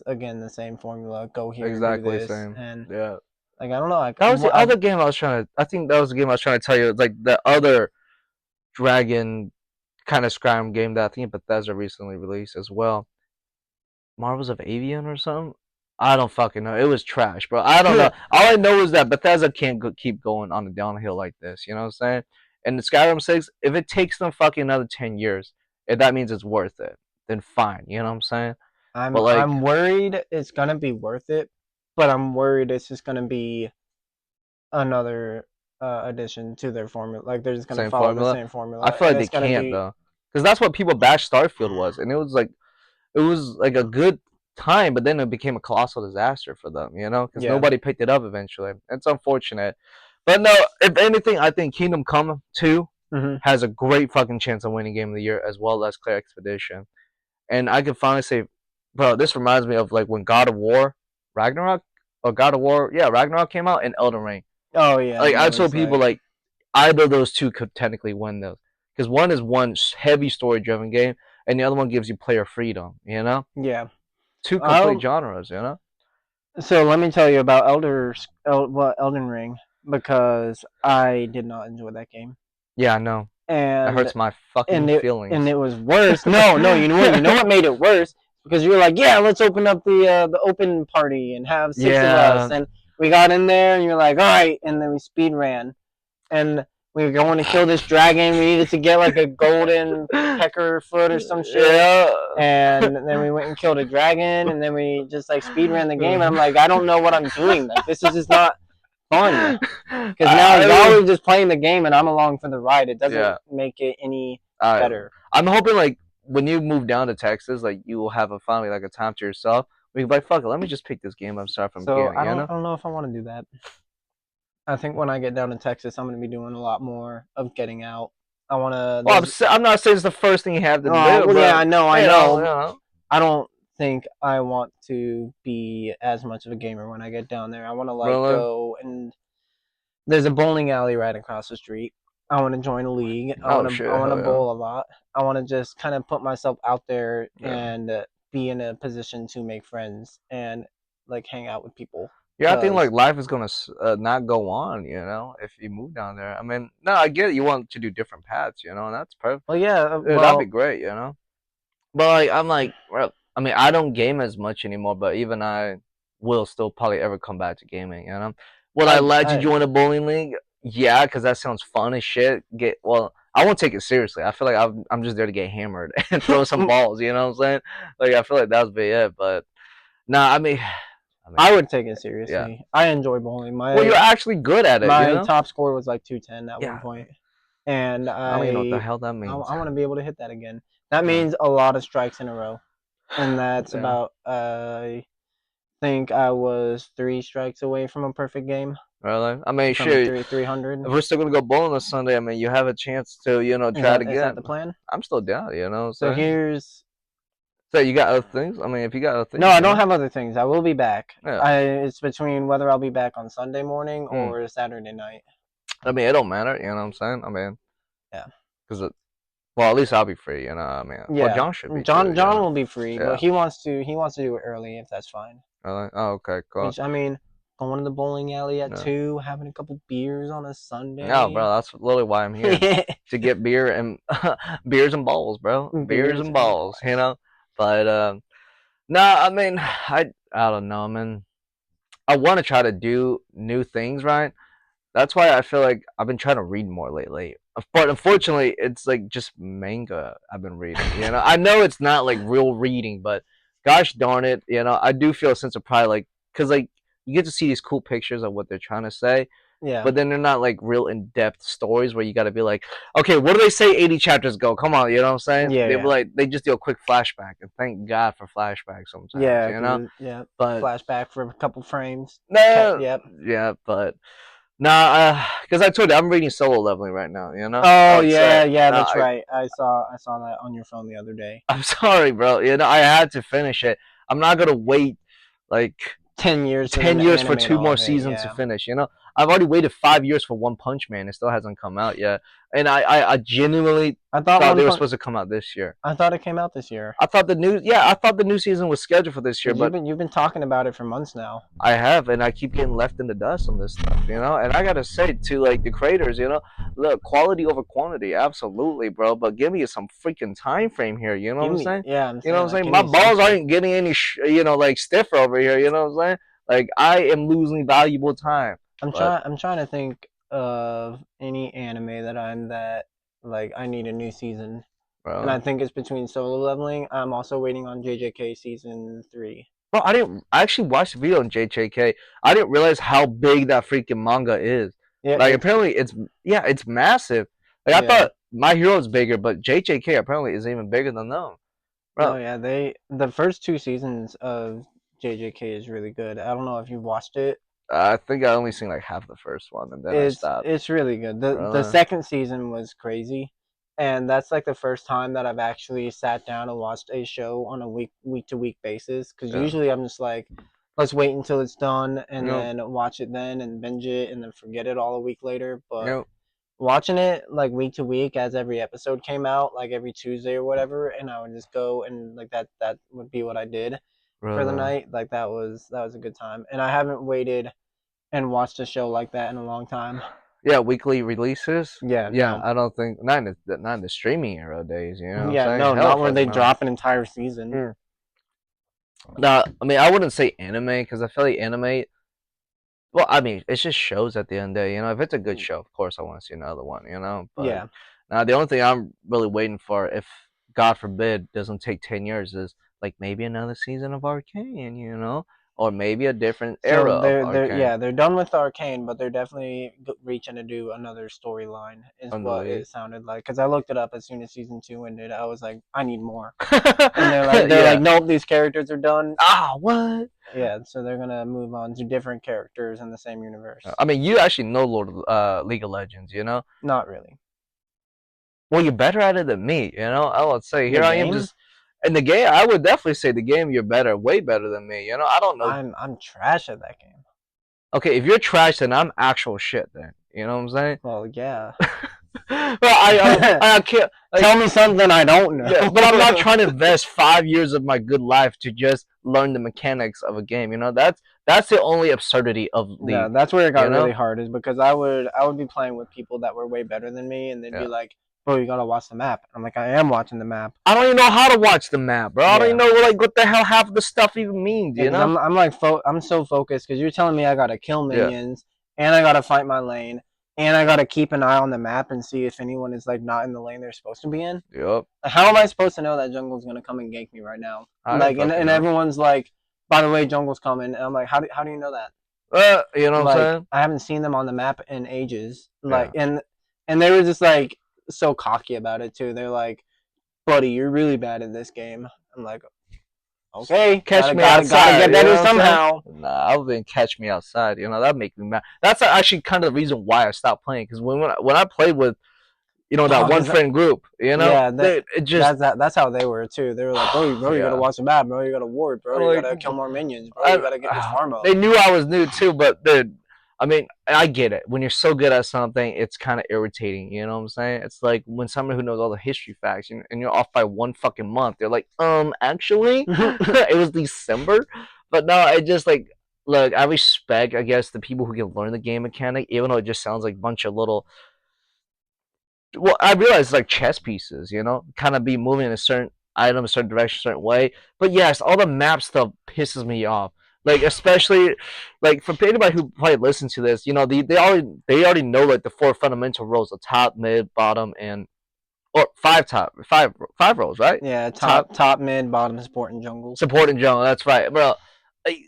again the same formula. Go here, do Exactly this, same. and Yeah. like I don't know. That was the I've other game I was trying to. I think that was the game I was trying to tell you. It's like the other Dragon kind of Skyrim game that I think Bethesda recently released as well. Marvels of Avian or something. I don't fucking know. It was trash, bro. I don't know. All I know is that Bethesda can't keep going on the downhill like this. You know what I'm saying? And the Skyrim 6, if it takes them fucking another 10 years, if that means it's worth it, then fine. You know what I'm saying? But like, I'm worried it's gonna be worth it, but I'm worried it's just gonna be another addition to their formula. Like they're just gonna same follow the formula. same I formula, feel and like they it's gonna can't be though, because that's what people bash Starfield was, and it was like a good time, but then it became a colossal disaster for them, because yeah. nobody picked it up eventually. It's unfortunate. But no, if anything, I think Kingdom Come 2 Hmm. has a great fucking chance of winning Game of the Year as well as Clear Expedition. And I can finally say, bro, this reminds me of like when God of War, Ragnarok, or God of War, yeah, Ragnarok came out and Elden Ring. Oh yeah, Like and I it told was people, like like either of those two could technically win those, because one is one heavy story driven game, and the other one gives you player freedom. yeah. Two complete Um. genres. So let me tell you about Elden Ring because I did not enjoy that game, Yeah, I know. That and hurts my fucking and feelings. it was worse. No, you know what made it worse because you were like, yeah, let's open up the open party and have six of us, Yeah. and we got in there, and you're like, all right, and then we speed ran, and we were going to kill this dragon. We needed to get like a golden pecker foot or some shit. Yeah. And then we went and killed a dragon, and then we just like speed ran the game. And I'm like, I don't know what I'm doing. Like, this is just not fun. Because now y'all I, are just playing the game, and I'm along for the ride. It doesn't yeah. make it any I, better. I'm hoping like when you move down to Texas, like you will have a finally like a time to yourself. We can be like, fuck it, let me just pick this game up, start from So beginning. I don't know if I want to do that. I think when I get down to Texas, I'm going to be doing a lot more of getting out. I want to. Well, There's. I'm not saying it's the first thing you have to Oh do, well, yeah, but I you know, you know. know, I don't think I want to be as much of a gamer when I get down there. I want to like really. go and there's a bowling alley right across the street. I want to join a league. Oh shit, I want to hell yeah, bowl a lot. I want to just kind of put myself out there yeah. and be in a position to make friends and like hang out with people. Yeah, I think like Cause life is gonna not go on, if you move down there. I mean, no, I get it. You want to do different paths, and that's perfect. well, yeah, Dude, that'd be great. But like I'm like, well, I mean, I don't game as much anymore, but even I will still probably ever come back to gaming. You know, would I let you I join a bowling league? Yeah, because that sounds fun as shit. Get well, I won't take it seriously. I feel like I'm just there to get hammered and throw some balls. You know what I'm saying? Like I feel like that would be it. But nah, I mean, I would take it yeah. seriously. I enjoy bowling. Well, you're actually good at it. You My know? top score was like 210 at one Yeah. point, and I don't even know what the hell that means. I want to be able to hit that again. That Yeah. means a lot of strikes in a row, and that's Yeah. about I think I was 3 strikes away from a perfect game, Really? I mean, from shit. 300. If we're still gonna go bowling this Sunday, I mean, you have a chance to, try it Is that again. the plan? I'm still down, you know what So I'm saying? here's So you got other things? I mean, if you got other no, things, I don't have other things. I will be back. yeah. It's between whether I'll be back on Sunday morning Hmm. or Saturday night. I mean, it don't matter, you know what I'm saying? I mean, Yeah. because well, at least I'll be free, you know. I mean, well, Yeah, John should be too, John will be free, but Yeah. he wants to do it early if that's fine. Really? Oh, okay, cool. Which I mean, going to the bowling alley at Yeah. 2, having a couple beers on a No, Sunday. bro, that's literally why I'm here to get beer and beers and balls, bro. Beers Beers and and balls, balls. But no, I mean, I don't know, man. I want to try to do new things, right? That's why I feel like I've been trying to read more lately. But unfortunately, it's like just manga I've been reading. I know it's not like real reading, but gosh darn it, I do feel a sense of pride, like because like you get to see these cool pictures of what they're trying to say, Yeah, but then they're not like real in depth stories where you got to be like, okay, what do they say 80 chapters ago? Come on, you know what I'm saying? yeah, They be yeah, like they just do a quick flashback, and thank God for flashbacks sometimes, yeah. Yeah, But flashback for a couple frames. no, Yep. yeah, but nah, because I told you I'm reading Solo Leveling right now. I Oh would say yeah, yeah, no. that's right. I saw that on your phone the other day. I'm sorry, bro. I had to finish it. I'm not gonna wait like 10 years for them 10 to years for animate two all more of it. seasons to Yeah. finish. I've already waited 5 years for One Punch Man. It still hasn't come out yet, and I genuinely I thought thought One they were Punch. supposed to come out this year. I thought it came out this year. I thought the new season was scheduled for this year, Cause but you've been talking about it for months now. I have, and I keep getting left in the dust on this stuff, And I gotta say to like the creators, look, quality over quantity, absolutely, bro. But give me some freaking time frame here. You know what Give I'm me, saying? yeah, I'm You know what saying I'm like saying? give My me balls something. aren't getting any, like stiffer over here. You know what I'm saying? Like I am losing valuable time. But I'm trying to think of any anime that like I need a new season, and I bro, think it's between Solo Leveling. I'm also waiting on JJK season 3. I didn't. I actually watched the video on JJK. I didn't realize how big that freaking manga is. Yeah, Like apparently it's massive. Like I yeah. thought My Hero is bigger, but JJK apparently is even bigger than them. No, Bro, yeah. The first 2 seasons of JJK is really good. I don't know if you've watched it. I think I only seen like half the first one and then I stopped. It's really good. The Really? second season was crazy, and that's like the first time that I've actually sat down and watched a show on a week to week basis. Because Yeah. usually I'm just like, let's wait until it's done and Yep. then watch it then and binge it and then forget it all a week later. But Yep. watching it like week to week as every episode came out, like every Tuesday or whatever, and I would just go and like that would be what I did for the Brother. night. Like that was a good time, and I haven't waited and watched a show like that in a long time. Yeah, weekly releases. Yeah, Yeah, no. I don't think not in the streaming era days. You know what I'm Yeah, saying? no, Hell, not where fucking they no. drop an entire season. Mm. Now, I mean, I wouldn't say anime because I feel like anime. Well, I mean, it's just shows at the end of the day. If it's a good show, of course I want to see another one. But Yeah. now the only thing I'm really waiting for, if God forbid doesn't take 10 years, is like maybe another season of Arcane. Or maybe a different So era of yeah, Arcane. they're done with Arcane, but they're definitely reaching to do another storyline is On the what league. it sounded like. Cuz I looked it up as soon as season 2 ended. I was like, I need more. And they're like Yeah. nope, these characters are done. Ah, what? Yeah, so they're going to move on to different characters in the same universe. I mean, you actually know League of Legends. Not really. Well, you're better at it than me. I would say The here I am game? just in the game. I would definitely say the game you're better, way better than me. I don't know. I'm trash at that game. Okay, if you're trash, then I'm actual shit. Then you know what I'm saying. Well, yeah. Well, I can't like Tell me something I don't yeah, but I'm not trying to know. invest 5 years of my good life to just learn the mechanics of a game. That's the only absurdity of No, League. that's where it You got really know? hard is because I would be playing with people that were way better than me and they'd be Yeah. like, bro, you gotta watch the map. I'm like, I am watching the map. I don't even know how to watch the map, bro. I don't even Yeah. know like what the hell half of the stuff even means, Yeah, you because know? I'm like I'm so focused because you're telling me I gotta kill Yeah. minions and I gotta fight my lane and I gotta keep an eye on the map and see if anyone is like not in the lane they're supposed to be in. Yep. How am I supposed to know that jungle's gonna come and gank me right now? I didn't Like, fucking and know. everyone's like, by the way, jungle's coming, and I'm like, how do you know that? You know what I'm Like, saying? I haven't seen them on the map in ages. Like, Yeah. and they were just like so cocky about it too. They're like, buddy, you're really bad in this game. I'm like, okay, Catch me gotta outside, get you know better what I'm saying? somehow. Nah, I wouldn't catch me outside. You know that make me mad. That's actually kind of the reason why I stopped playing. Because when I played with that Oh, one cause friend group, yeah, it just that's how they were too. They were like, bro, you gotta yeah. watch the map, bro. You gotta ward, bro. I'm You like, gotta kill more minions, bro. You I, gotta get your farm up. they knew I was new too, but dude, I mean, I get it. When you're so good at something, it's kind of irritating. You know what I'm saying? It's like when someone who knows all the history facts and you're off by one fucking month. They're like, actually, it was December, but no, I just like. Look, I respect, I guess, the people who can learn the game mechanic, even though it just sounds like a bunch of little. Well, I realize it's like chess pieces, kind of be moving in a certain item, a certain direction, a certain way. But yes, all the map stuff pisses me off. Like especially, like for anybody who probably listens to this, they already know like the four fundamental roles: the top, mid, bottom, and or five roles, right? Yeah, Top, top, mid, bottom, support, and jungle. support, and jungle. That's right, bro. Like,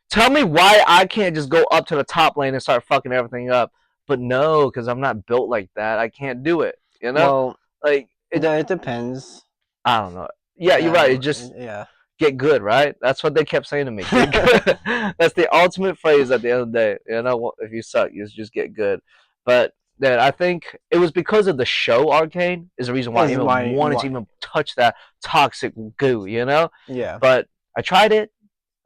tell me why I can't just go up to the top lane and start fucking everything up. But no, because I'm not built like that. I can't do it. Well, Like it depends. I don't know. Yeah, you're right. It just Yeah. get good, right? That's what they kept saying to me. Get good. That's the ultimate phrase at the end of the day. If you suck, you just get good. But then I think it was because of the show Arcane is the reason why I Is even wanted to why even touch that toxic goo. yeah. But I tried it.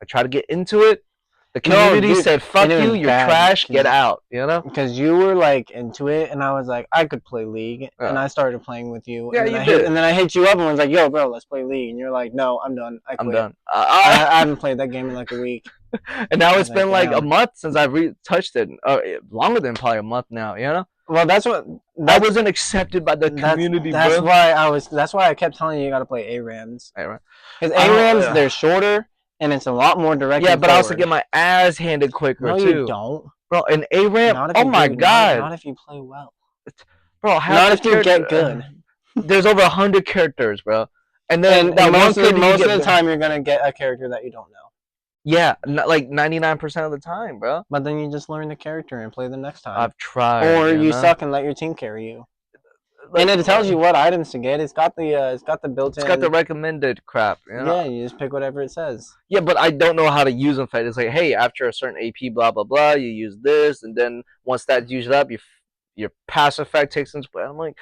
I tried to get into it. The No, community dude, said, and "Fuck it you. was You're bad trash. Get out." because you were like into it, and I was like, I could play League, and Yeah, I started playing with you, yeah, you did. and then I hit you up and was like, yo, bro, let's play League, and you're like, no, I'm done, I I'm quit. done. I haven't played that game in like a week. And now I it's was like, been like a damn. month since I've touched it. Longer than probably a month now. Well, I that's wasn't accepted by the community, that's bro. why that's why I kept telling you you got to play ARAMs Anyway, because I don't. ARAMs they're shorter and it's a lot more direct Yeah, and but I also forward. get my ass handed quicker No, you too, don't. bro. An A ramp. Not if Oh you my do. god, Not if you play well. bro. Half Not the if you get character. good. There's over 100 characters, bro. And then And that one character you most of get. the time you're gonna get a character that you don't know. Yeah, like 99% of the time, bro. But then you just learn the character and play them next time. I've tried, Or you you know. suck and let your team carry you. And Like, it tells you what items to get. It's got the it's got the built-in. recommended crap. Yeah, you just pick whatever it says. Yeah, but I don't know how to use them. It's like, hey, after a certain AP, blah blah blah, you use this, and then once that's used up, your pass effect takes into play. I'm like,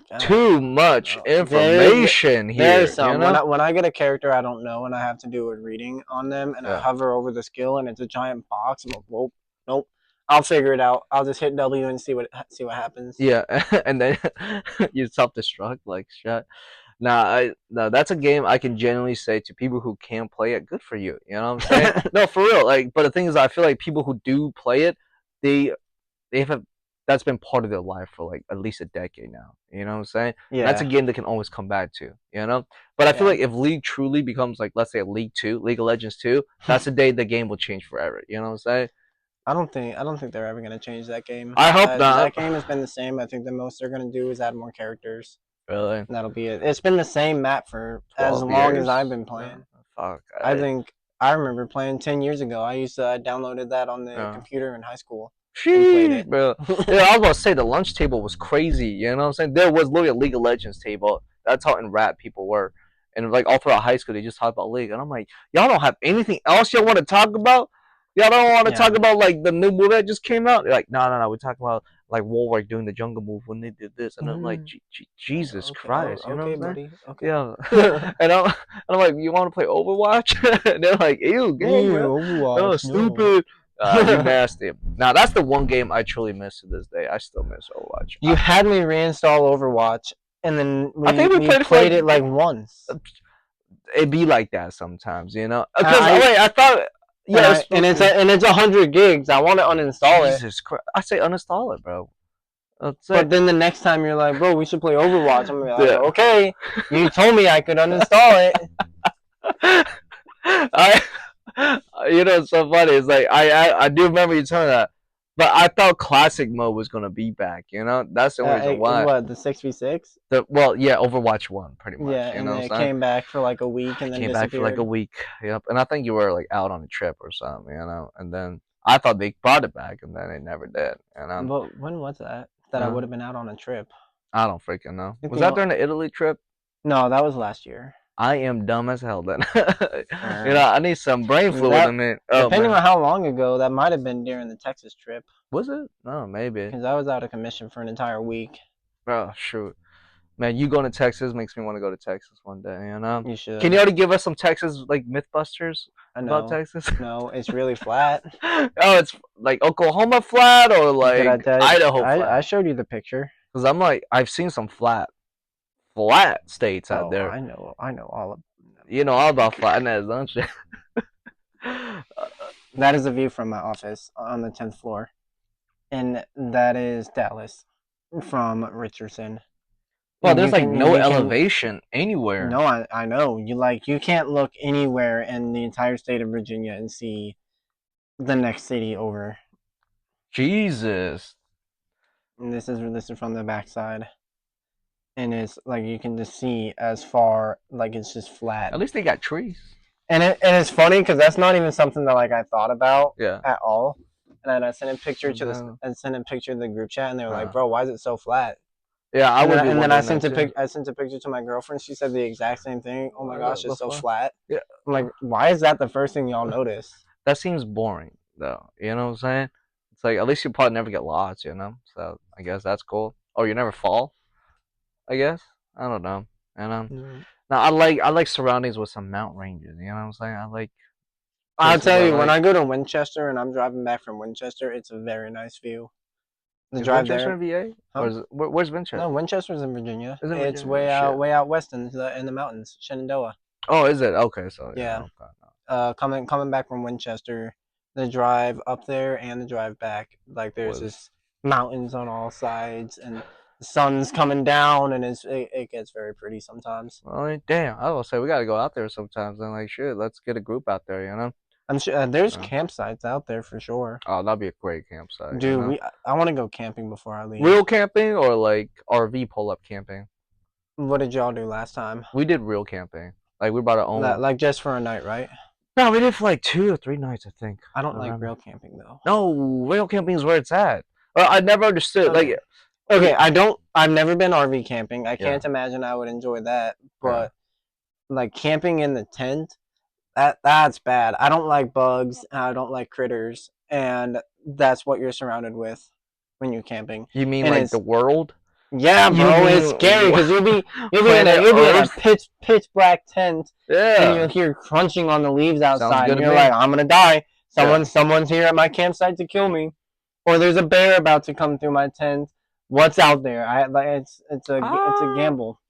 God, too much no. information There's here, some when I get a character I don't know and I have to do a reading on them and I Yeah, hover over the skill and it's a giant box. I'm like, nope. I'll figure it out. I'll just hit W and see what happens. yeah, and then you self destruct like shit. No, that's a game I can genuinely say to people who can play it. Good for you. You know what I'm saying? No, for real. Like, but the thing is, I feel like people who do play it, they they have that's been part of their life for like at least a decade now. You know what I'm saying? And that's a Yeah, game they can always come back to. But I feel yeah. like if League truly becomes like, let's say, League Two, League of Legends Two, that's the day the game will change forever. You know what I'm saying? I don't think they're ever gonna change that game. I hope not. That game has been the same. I think the most they're gonna do is add more characters. Really, And that'll be it. It's been the same map for as 12 long as years? I've been Yeah. playing. Fuck. I think I remember playing 10 years ago. I downloaded that on the Yeah. computer in high school and played Sheesh, it. bro. Yeah, I was about to say the lunch table was crazy. You know what I'm saying? There was literally a League of Legends table. That's how in rap people were. And like all throughout high school, they just talked about League. And I'm like, y'all don't have anything else y'all want to talk about? Y'all don't want to Yeah. talk about like the new movie that just came out? They're like, no. We talk about like Warwick doing the jungle move when they did this. And I'm like, Jesus Okay. Oh, Christ. You know okay, what I'm saying? buddy. Okay. Yeah. And I'm like, you want to play Overwatch? And they're like, ew, gay, Ew, bro. Oh, Overwatch. No. stupid. You nasty. Now that's the one game I truly miss to this day. I still miss Overwatch. You had me reinstall Overwatch, and then I think we played it for played it like once. it be like that sometimes, you know. Because I wait, I thought yeah, and it's 100 gigs. I want to uninstall it. Jesus Christ. I say uninstall it, bro. That's But it. then the next time you're like, bro, we should play Overwatch. I'm like, Yeah. okay, you told me I could uninstall it. I, it's so funny. It's like I do remember you telling that, but I thought classic mode was gonna be back. That's the only reason why. What, the 6v6? Yeah, Overwatch one, pretty Yeah, much. and then it So came back for like a week I and then came back for like a disappeared. week. Yep, and I think you were like out on a trip or something. And then I thought they brought it back, and then they never did. But when was that? That I Uh, would have been out on a trip. I don't freaking know. I think Was the that during the Italy trip? No, that was last year. I am dumb as hell then. Uh, I need some brain fluid that in it. Oh Depending man, on how long ago, that might have been during the Texas trip was it? Oh, maybe. because I was out of commission for an entire week. Oh shoot, man, you going to Texas makes me want to go to Texas one day. You Can should. you already give us some Texas like MythBusters I about know. Texas? No, it's really flat. Oh, it's like Oklahoma flat or Did I like tell you? Idaho I flat? showed you the picture. Because I'm like, I've seen some flat states out Oh, there. I know all of. You know all about flatness, don't you? That is a view from my office on the 10th floor, and that is Dallas from Richardson. Well, And there's like no you can elevation anywhere. no, I know you can't look anywhere in the entire state of Virginia and see the next city over. Jesus. And this is from the backside, and it's like you can just see as far, like it's just flat. At least they got trees. And it's funny because that's not even something that like I thought about Yeah. at all. And then I sent a picture to this No. and sent a picture to the group chat, and they were like, Uh, "Bro, why is it so flat?" yeah, I would be And then I wondering sent that too. I sent a picture to my girlfriend. She said the exact same thing. Oh my gosh, it's so Before. flat. Yeah. I'm like, why is that the first thing y'all notice? That seems boring, though. You know what I'm saying? It's like at least you probably never get lost. So I guess that's cool. Or you never fall. I guess I don't know. And Mm. now I like surroundings with some mountain ranges. You know what I'm saying? I like I'll places tell where you, when like I go to Winchester and I'm driving back from Winchester, it's a very nice view. The is drive Winchester there, in VA or huh? where's Winchester? No, Winchester's in Virginia. Is it It's Virginia? Shit. way out west in the mountains, Shenandoah. Oh, is it? Okay, so yeah. Yeah. Okay. Coming back from Winchester, the drive up there and the drive back, like there's Was just mountains on all sides, and the sun's coming down, and it gets very pretty sometimes. well, damn. I will say we gotta go out there sometimes. And like, shit, let's get a group out there. I'm sure there's Uh, campsites out there for sure. oh, that'd be a great campsite. Dude, I want to go camping before I leave. Real camping or like RV pull up camping. What did y'all do last time? We did real camping. Like we brought our own. Like just for a night, right? No, we did for like 2 or 3 nights, I think. I don't like Remember? real camping though. No, real camping is where it's at. I never understood. Like, Okay, I've never been RV camping. I yeah, can't imagine I would enjoy that. yeah. But like camping in the tent, that's bad. I don't like bugs and I don't like critters, and that's what you're surrounded with when you're camping. You mean And like the it's world? yeah, You bro, it's mean scary because planet you'll be in a Earth? pitch black tent, and you'll Yeah, hear crunching on the leaves sounds outside, good and to you're me. like, I'm gonna die. Yeah. Someone's here at my campsite to kill me, or there's a bear about to come through my tent. What's out there? I like it's a Ah. gamble.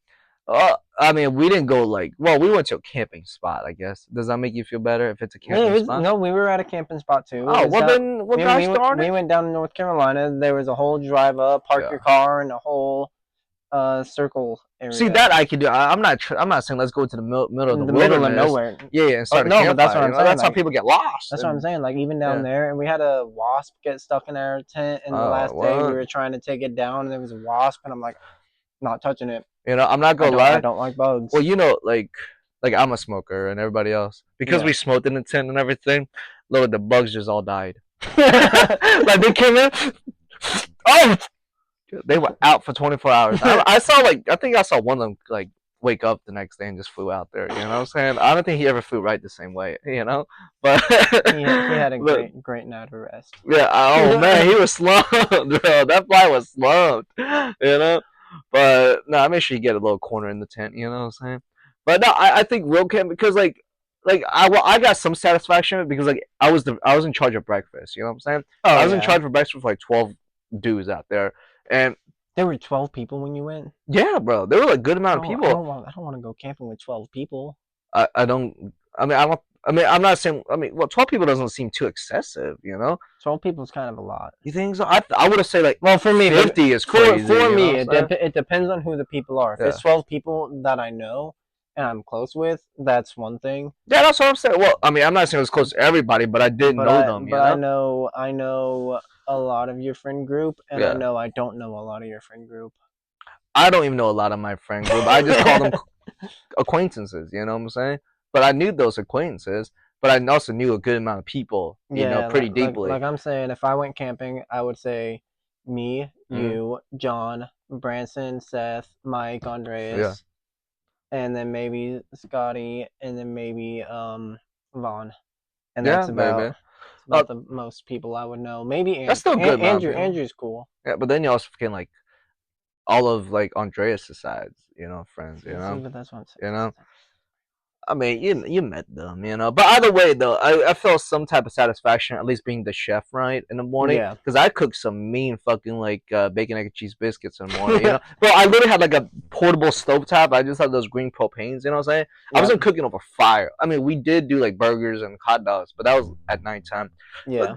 I mean, we didn't go like. Well, we went to a camping spot. I guess. Does that make you feel better if it's a Yeah, camping spot? no, we were at a camping spot too. It Oh, was well down. then, well, gosh darn We it. went down to North Carolina. There was a whole drive up, park Yeah. your car, and a whole circle area. See that I could do. I'm not. I'm not saying let's go to the middle of In the the middle of wilderness. nowhere. Yeah, and start a No, campfire. but that's what I'm saying. That's how Like people get lost. that's what I'm saying. Like even down Yeah. there, and we had a wasp get stuck in our tent. And the Oh, last day, we what? were trying to take it down, and there was a wasp, and I'm like, not touching it. I'm not gonna I lie. don't like bugs. Well, like I'm a smoker and everybody else because Yeah. we smoked in the tent and everything. Look, the bugs just all died. Like they came in. Oh, they were out for 24 hours. I saw I think I saw one of them like wake up the next day and just flew out there. You know what I'm saying? I don't think he ever flew right the same way. But He had a but, great night of rest. yeah. Oh man, he was slumped, bro. That fly was slumped. But no, I made sure you get a little corner in the tent. You know what I'm saying? But no, I think real camp because I got some satisfaction because like I was in charge of breakfast. You know what I'm saying? Oh, I was in yeah. charge for breakfast for like 12 dudes out there, and There were 12 people when you went. yeah, bro, there were a good amount of Oh, people. I don't want to go camping with 12 people. I don't. I mean, I don't. I mean, I'm not saying. I mean, well, 12 people doesn't seem too excessive, you know. 12 people is kind of a lot. You think so? I would have say like Well, for me, 50 is for crazy. for You know me, what I'm saying? it depends on who the people are. If Yeah. it's 12 people that I know and I'm close with, that's one thing. Yeah, that's what I'm saying. Well, I mean, I'm not saying it was close to everybody, but I did know them. You know? I know a lot of your friend group, and I Yeah. know I don't know a lot of your friend group. I don't even know a lot of my friend group. I just call them acquaintances. You know what I'm saying? But I knew those acquaintances, but I also knew a good amount of people. You know, Yeah, pretty deeply. like I'm saying, if I went camping, I would say me, Mm-hmm. you, John, Branson, Seth, Mike, Yeah. Andreas, and then maybe Scotty, and then maybe Vaughn, and Yeah, maybe. that's Uh, about the most people I would know. Maybe that's still a good amount of people. Andrew's cool. Yeah, but then you also can like all of like Andreas' sides, you know, friends, See, but that's what I'm you saying. know. I mean, you met them, you know. But either way, though, I felt some type of satisfaction at least being the chef, right, in the morning, Yeah. because I cooked some mean fucking like bacon, egg, and cheese biscuits in the morning, you know. Bro, I literally had like a portable stovetop. I just had those green propanes, you know what I'm saying? I Yep. wasn't cooking over fire. I mean, we did do like burgers and hot dogs, but that was at nighttime. But Yeah.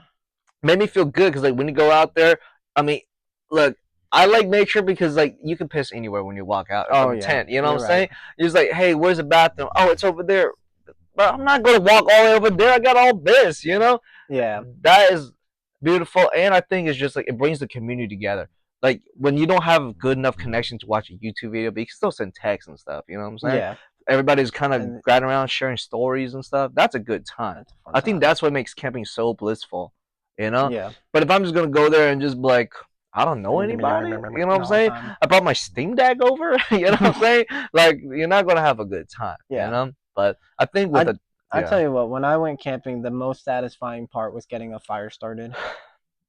made me feel good because like when you go out there, I mean, look, I like nature because like you can piss anywhere when you walk out Oh from a yeah. tent. You know what You're I'm right. saying? You're just like, hey, where's the bathroom? Oh, it's over there. But I'm not gonna walk all the way over there. I got all this. You know, Yeah. that is beautiful, and I think it's just like it brings the community together. Like when you don't have a good enough connection to watch a YouTube video, but you can still send texts and stuff. You know what I'm saying? Yeah. Everybody's kind of And riding around sharing stories and stuff. That's a good time. that's a fun I think time. that's what makes camping so blissful. You know. Yeah. But if I'm just gonna go there and just be like, I don't know anybody. You know what I'm The whole saying? time. I brought my Steam Deck over. You know what I'm saying? Like you're not gonna have a good time. You Yeah. know. But I think with I a I yeah. tell you what, when I went camping, the most satisfying part was getting a fire started.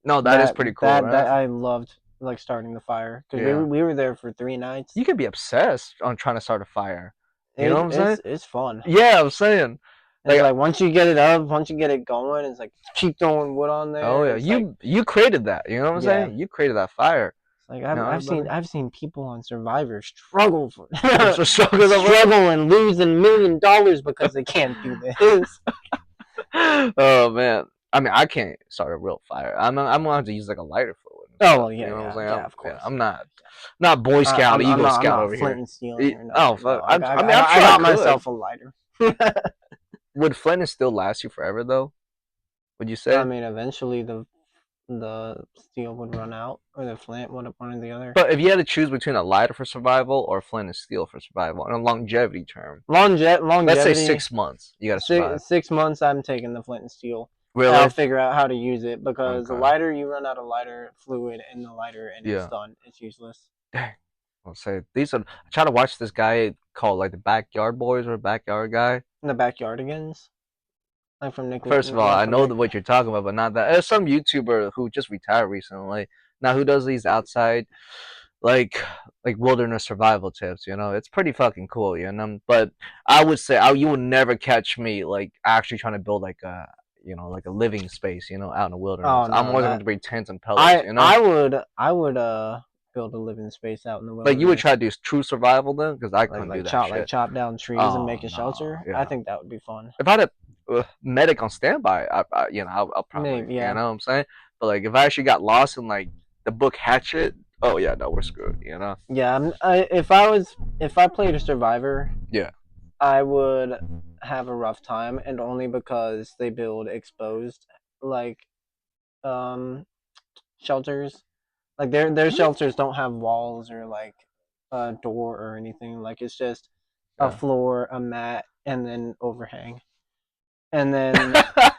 No, that is pretty cool, That right? I loved like starting the fire because Yeah. we were there for 3 nights. You could be obsessed on trying to start a fire. You know what I'm saying? It's fun. Yeah, I'm saying. It's Like, like once you get it up, once you get it going, it's like keep throwing wood on oh there. yeah, It's like you created that. You know what I'm yeah. saying? You created that fire. It's like You know, everybody. I've seen people on Survivor struggle for It's just struggles over. struggle and lose $1 million because they can't do this. Oh man, I mean, I can't start a real fire. I'm gonna have to use like a lighter fluid and Oh stuff. well, You yeah, know what I'm yeah, saying? yeah. Of Yeah, course, I'm of not course. not Boy Scout, Eagle I'm Scout not over flint here. and stealing or Oh, nothing. fuck. No, I mean, I'm sure I I got could. myself a lighter. Would flint still last you forever though? Would you I say? mean, eventually the steel would run out, or the flint, one or the other. But if you had to choose between a lighter for survival or flint and steel for survival on a longevity term, let's say Longevity, 6 months, you gotta survive. 6 months. I'm taking the flint and steel. And I'll Really? figure out how to use it because the Okay. lighter, you run out of lighter fluid in the lighter, and it's Yeah. done. It's useless. Dang. I'll say these are. I try to watch this guy called like the Backyard Boys or Backyard Guy. In the backyardigans, First of all, like I from know Nick. what you're talking about, but not that. There's some YouTuber who just retired recently. Now who does these outside like wilderness survival tips? You know, it's pretty fucking cool. You know, but I would say you will never catch me like actually trying to build like a like a living space. You know, out in the Oh wilderness. I'm no, always going that to be tents and pillows. You know, I would build a living space out in the like you would try wilderness. to do true survival then, because I couldn't do that Like shit. chop down trees and Oh make a no, shelter. I yeah. think that would be fun. If I had a medic on standby, I'll probably, Maybe you yeah. know what I'm saying? But like, if I actually got lost in like the book Hatchet, oh yeah, no, we're screwed, you know? Yeah, if I played a survivor, Yeah. I would have a rough time, and only because they build exposed like um shelters. Like their Hmm? shelters don't have walls or like a door or anything. Like it's just a Yeah. floor, a mat, and then overhang. And then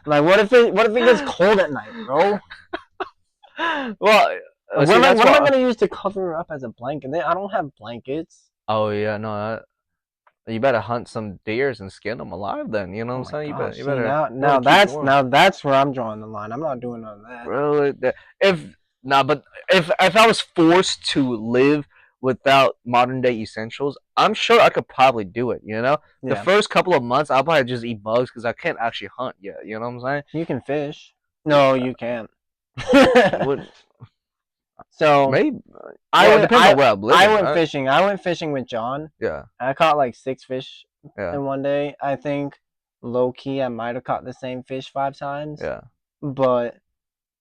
like what if it gets cold at night, bro? Well, Like, see, that's what am I what. gonna use to cover up as a blanket? I don't have blankets. Oh yeah, no, you better hunt some deers and skin them alive. Then you know what Oh I'm my saying. gosh! You See better keep it warm. now that's where I'm drawing the line. I'm not doing none of that. Really? If nah, but if I was forced to live without modern day essentials, I'm sure I could probably do it. You know, the Yeah, first couple of months I'll probably just eat bugs because I can't actually hunt yet. You know what I'm saying? you can fish. Yeah, No, you can't. would So maybe. Well, it depends on where I'm I living, went right? fishing. I went fishing with John. Yeah, I caught like 6 fish yeah. in one day. I think low key, I might have caught the same fish 5 times, Yeah. but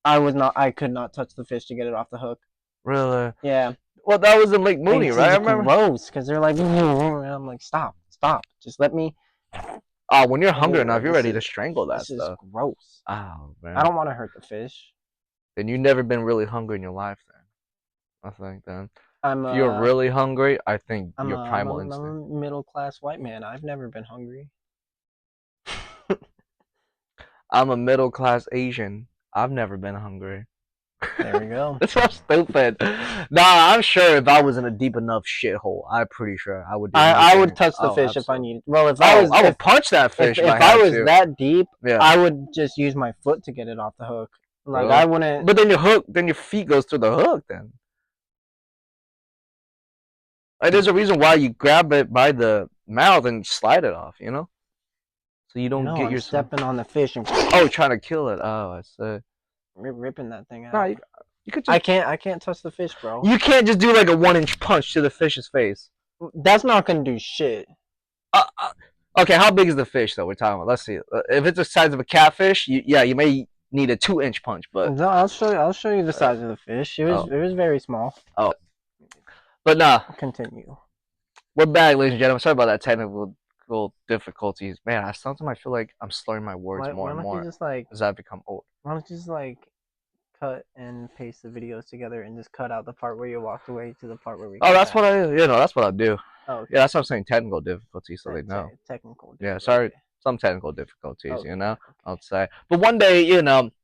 I could not touch the fish to get it off the hook. Really? Yeah, Well, that was in Lake Mooney, it's right? I just remember. gross because they're like, and I'm like, stop, just let me. Oh, when you're hungry enough, Oh, you're ready to strangle that this is stuff. gross. Oh I man. don't want to hurt the fish. Then you've never been really hungry in your life. Then I think then I'm if you're a really hungry, I think I'm your a I'm a, primal I'm a instinct. middle class white man. I've never been hungry. I'm a middle class Asian. I've never been hungry. There we go. That's so stupid. Nah, I'm sure if I was in a deep enough shithole, I'm pretty sure I would do I would anything. touch the Oh, fish if I absolutely. needed. Well, if I Oh, was I would punch that fish if I if I had was to. that deep, Yeah, I would just use my foot to get it off the hook. Like really. I wouldn't. But then your hook, then your feet goes through the hook. Then like, there's a reason why you grab it by the mouth and slide it off. So you don't No, get I'm yourself. stepping on the fish and Oh, trying to kill it. Oh, I see. ripping that thing Nah, out. you could just. I can't touch the fish, bro. You can't just do like a 1 inch punch to the fish's face. That's not gonna do shit. Uh, uh, okay, how big is the fish though? We're talking about. Let's see. If it's the size of a catfish, yeah, you may need a 2 inch punch, but No, I'll show you. I'll show you the size of the fish. oh, It was very small. oh, but nah, Continue. we're back, ladies and gentlemen. Sorry about that technical difficulties. Man, sometimes I feel like I'm slurring my words more Why and don't you more just like as I become old. why don't you just like cut and paste the videos together and just cut out the part where you walked away to the part where we Oh, got that's back. what that's what I do. Oh, okay. Yeah, that's what I'm saying. Technical difficulties, so they know. Technical Yeah, difficulty. sorry, some technical difficulties, Okay. I'll say. But one day,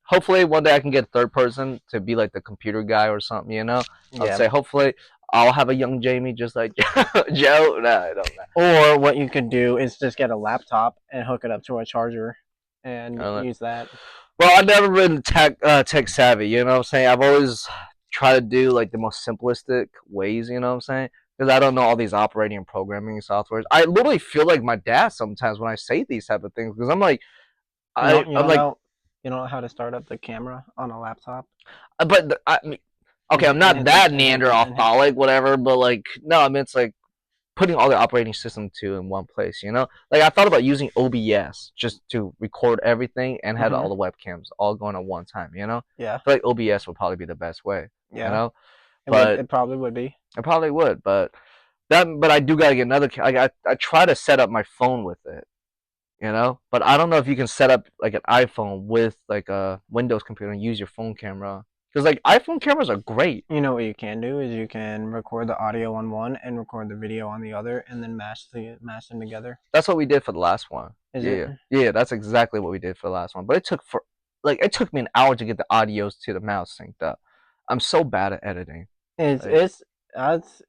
hopefully one day I can get a third person to be like the computer guy or something, I'll Yeah. say hopefully I'll have a young Jamie just like Joe. No, I don't know. Or what you could do is just get a laptop and hook it up to a charger and use that. Well, I've never been tech savvy, you know what I'm saying? I've always tried to do like the most simplistic ways, you know what I'm saying? Because I don't know all these operating and programming softwares. I literally feel like my dad sometimes when I say these type of things because I'm like, You I'm don't like, know you don't know how to start up the camera on a laptop. but I mean, okay, I'm not that Neanderthalic, whatever, but like, no, I mean, it's like putting all the operating system to in one place. Like I thought about using OBS just to record everything and had all the webcams all going at one time. Yeah. I feel like OBS would probably be the best way, Yeah. but It probably would be. I probably would, but I do gotta get another. I try to set up my phone with it. But I don't know if you can set up like an iPhone with like a Windows computer and use your phone camera because like iPhone cameras are great. You know what you can do is you can record the audio on one and record the video on the other, and then mash them together. That's what we did for the last one. Is Yeah, it? yeah, that's exactly what we did for the last one. But it took me an hour to get the audios to the mouse synced up. I'm so bad at editing. It's Like,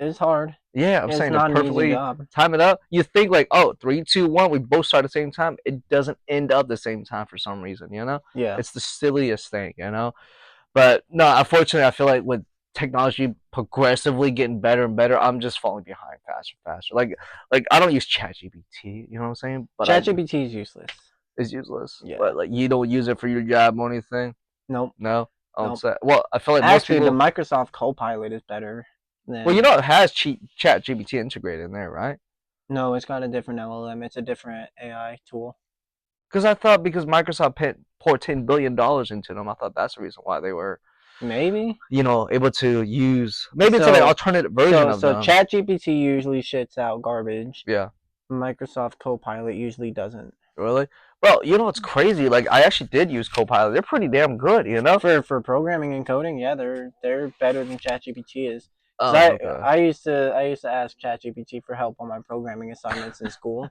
it's hard. yeah, I'm It's saying to not an easy perfectly job. time it up. You think like, oh, 3, 2, 1, we both start at the same time. It doesn't end up the same time for some reason. Yeah. It's the silliest thing. But no, unfortunately, I feel like with technology progressively getting better and better, I'm just falling behind faster and faster. Like I don't use ChatGPT, you know what I'm saying? But ChatGPT is useless. it's useless. Yeah. But like you don't use it for your job or anything. Nope. No, I don't Nope. say. Well, I feel like Actually, most people. the Microsoft Copilot is better. Well, it has ChatGPT integrated in there, right? No, it's got a different LLM. It's a different AI tool. Because I thought because Microsoft poured $10 billion into them, I thought that's the reason why they were Maybe. able to use. Maybe it's like an alternative version of them. So ChatGPT usually shits out garbage. Yeah. Microsoft Copilot usually doesn't. Really? Well, you know what's crazy? Like I actually did use Copilot. They're pretty damn good. For programming and coding, yeah, they're better than ChatGPT is. Oh, okay. I used to ask ChatGPT for help on my programming assignments in school.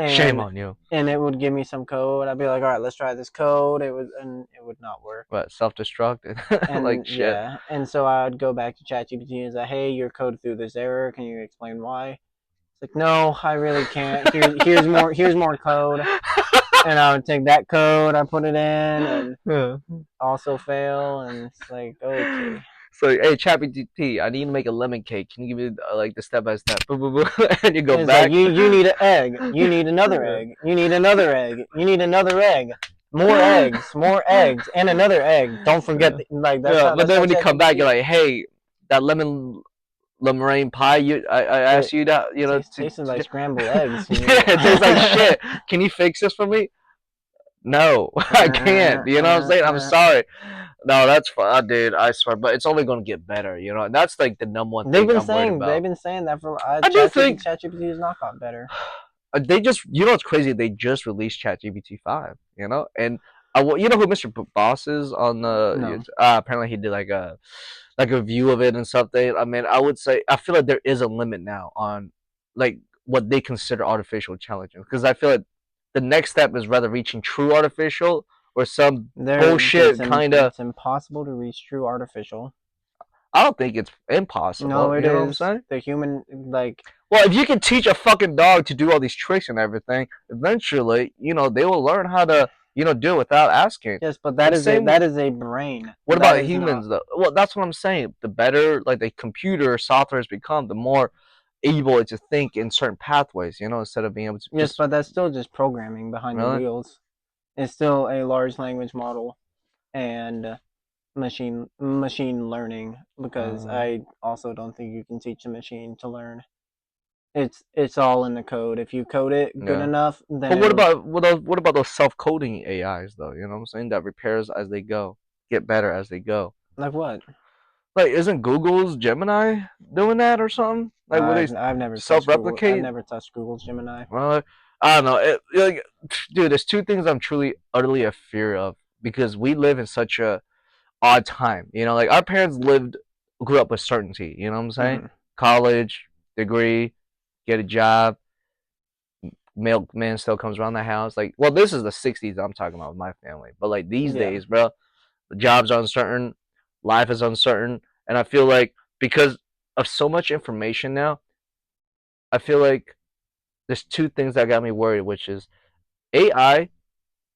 Shame on you. And it would give me some code. I'd be like, all right, let's try this code. It would not work. But self-destruct? And like shit. Yeah, and so I would go back to ChatGPT and say, hey, your code threw this error. Can you explain why? It's like, no, I really can't. Here's more code. And I would take that code, I put it in, and also fail. And it's like, okay. So, hey, ChatGPT, I need to make a lemon cake. Can you give me like the step by step? And you go back. Like, you need an egg. You need another egg. You need another egg. You need another egg. More eggs, and another egg. Don't forget, But then when you come back, you're like, hey, that lemon Lorraine pie. I asked It you that, tasted like scrambled eggs. Can you? yeah, it tastes like shit. Can you fix this for me? No, I can't. You know what I'm saying? I'm sorry. No, that's fine, dude. I swear, but it's only gonna get better. And that's like the number one They've thing been I'm worried saying about. that for I do think ChatGPT has not got better. they just, what's crazy? They just released ChatGPT 5. And you know who Mr. Boss is on the? No, Apparently he did like a view of it and something. I mean, I would say I feel like there is a limit now on like what they consider artificial intelligence, because I feel like the next step is rather reaching true artificial or some bullshit kind of. it's impossible to reach true artificial. I don't think it's No, impossible. it You know what I'm is. saying? The human like Well, if you can teach a fucking dog to do all these tricks and everything, eventually, they will learn how to, do it without asking. yes, but And same, that is a brain. what That about is not humans though? Well, that's what I'm saying. The better like the computer software has become, the more able it to think in certain pathways, instead of being able to yes, just but that's still just programming behind the really. wheels. It's still a large language model and machine learning because Uh, I also don't think you can teach a machine to learn. It's all in the code. If you code it good yeah. enough, then But what it'll about those self-coding AIs though? You know what I'm saying? That repairs as they go, get better as they go. like what? Like, isn't Google's Gemini doing that or something? Like, where they I've never touched Google. I've self-replicate? never touched Google's Gemini. Well, I don't know. Like, dude, there's two things I'm truly, utterly a fear of, because we live in such a odd time. Like our parents grew up with certainty. You know what I'm saying? Hmm. College, degree, get a job, milkman still comes around the house. Like, well, this is the '60s I'm talking about with my family, but like these Yeah, days, bro, the job's uncertain, life is uncertain, and I feel like because of so much information now, I feel like there's two things that got me worried, which is AI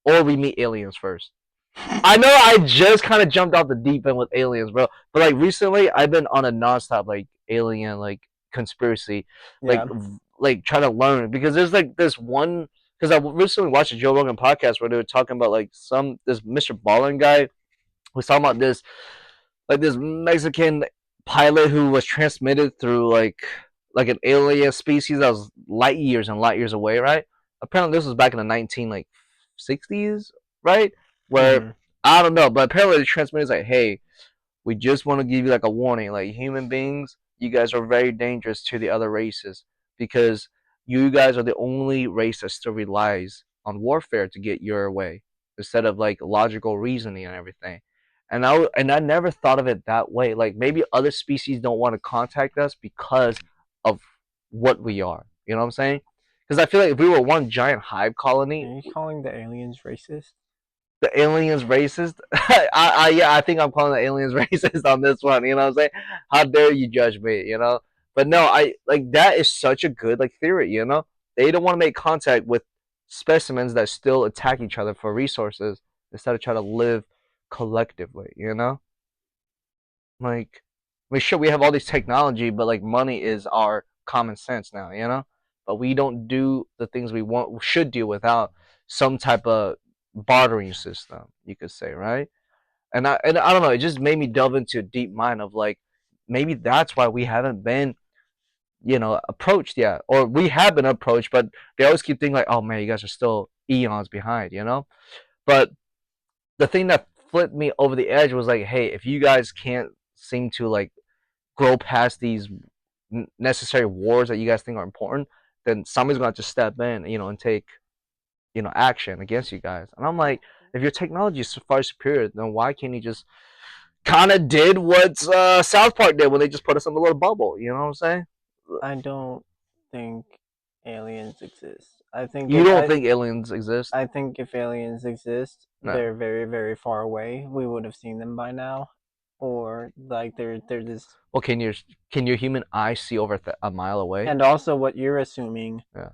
or we meet aliens first. I know I just kind of jumped off the deep end with aliens, bro. But like recently, I've been on a nonstop like alien like conspiracy, like yeah, trying to learn, because there's like this one, because I recently watched a Joe Rogan podcast where they were talking about like this Mr. Ballin guy was talking about this Mexican pilot who was transmitted through like an alien species that was light years and light years away, right? Apparently, this was back in the 1960s, right? Where hmm I don't know, but apparently the transmitter is like, hey, we just want to give you like a warning, like human beings, you guys are very dangerous to the other races, because you guys are the only race that still relies on warfare to get your way instead of like logical reasoning and everything. And I never thought of it that way. Like maybe other species don't want to contact us because of what we are. You know what I'm saying? Because I feel like if we were one giant hive Are colony, you calling the aliens racist? the aliens racist. Yeah, I think I'm calling the aliens racist on this one. You know what I'm saying? How dare you judge me? But no, I like that is such a good like theory. They don't want to make contact with specimens that still attack each other for resources instead of trying to live collectively. Like, I mean, sure, we have all this technology, but like money is our common sense now. But we don't do the things we should do without some type of bartering system, you could say, right? And I don't know, it just made me delve into a deep mind of like maybe that's why we haven't been approached yet, or we have been approached, but they always keep thinking like, oh man, you guys are still eons behind. But the thing that flipped me over the edge was like, hey, if you guys can't seem to like grow past these necessary wars that you guys think are important, then somebody's gonna have to step in, and take action against you guys. And I'm like, if your technology is far superior, then why can't you just kind of did what South Park did when they just put us in a little bubble? You know what I'm saying? I don't think aliens exist. You don't think aliens exist? I think if aliens exist, No. they're very very far away. We would have seen them by now, or like they're just. Well, can your human eye see over a mile away? And also, what you're assuming Yeah.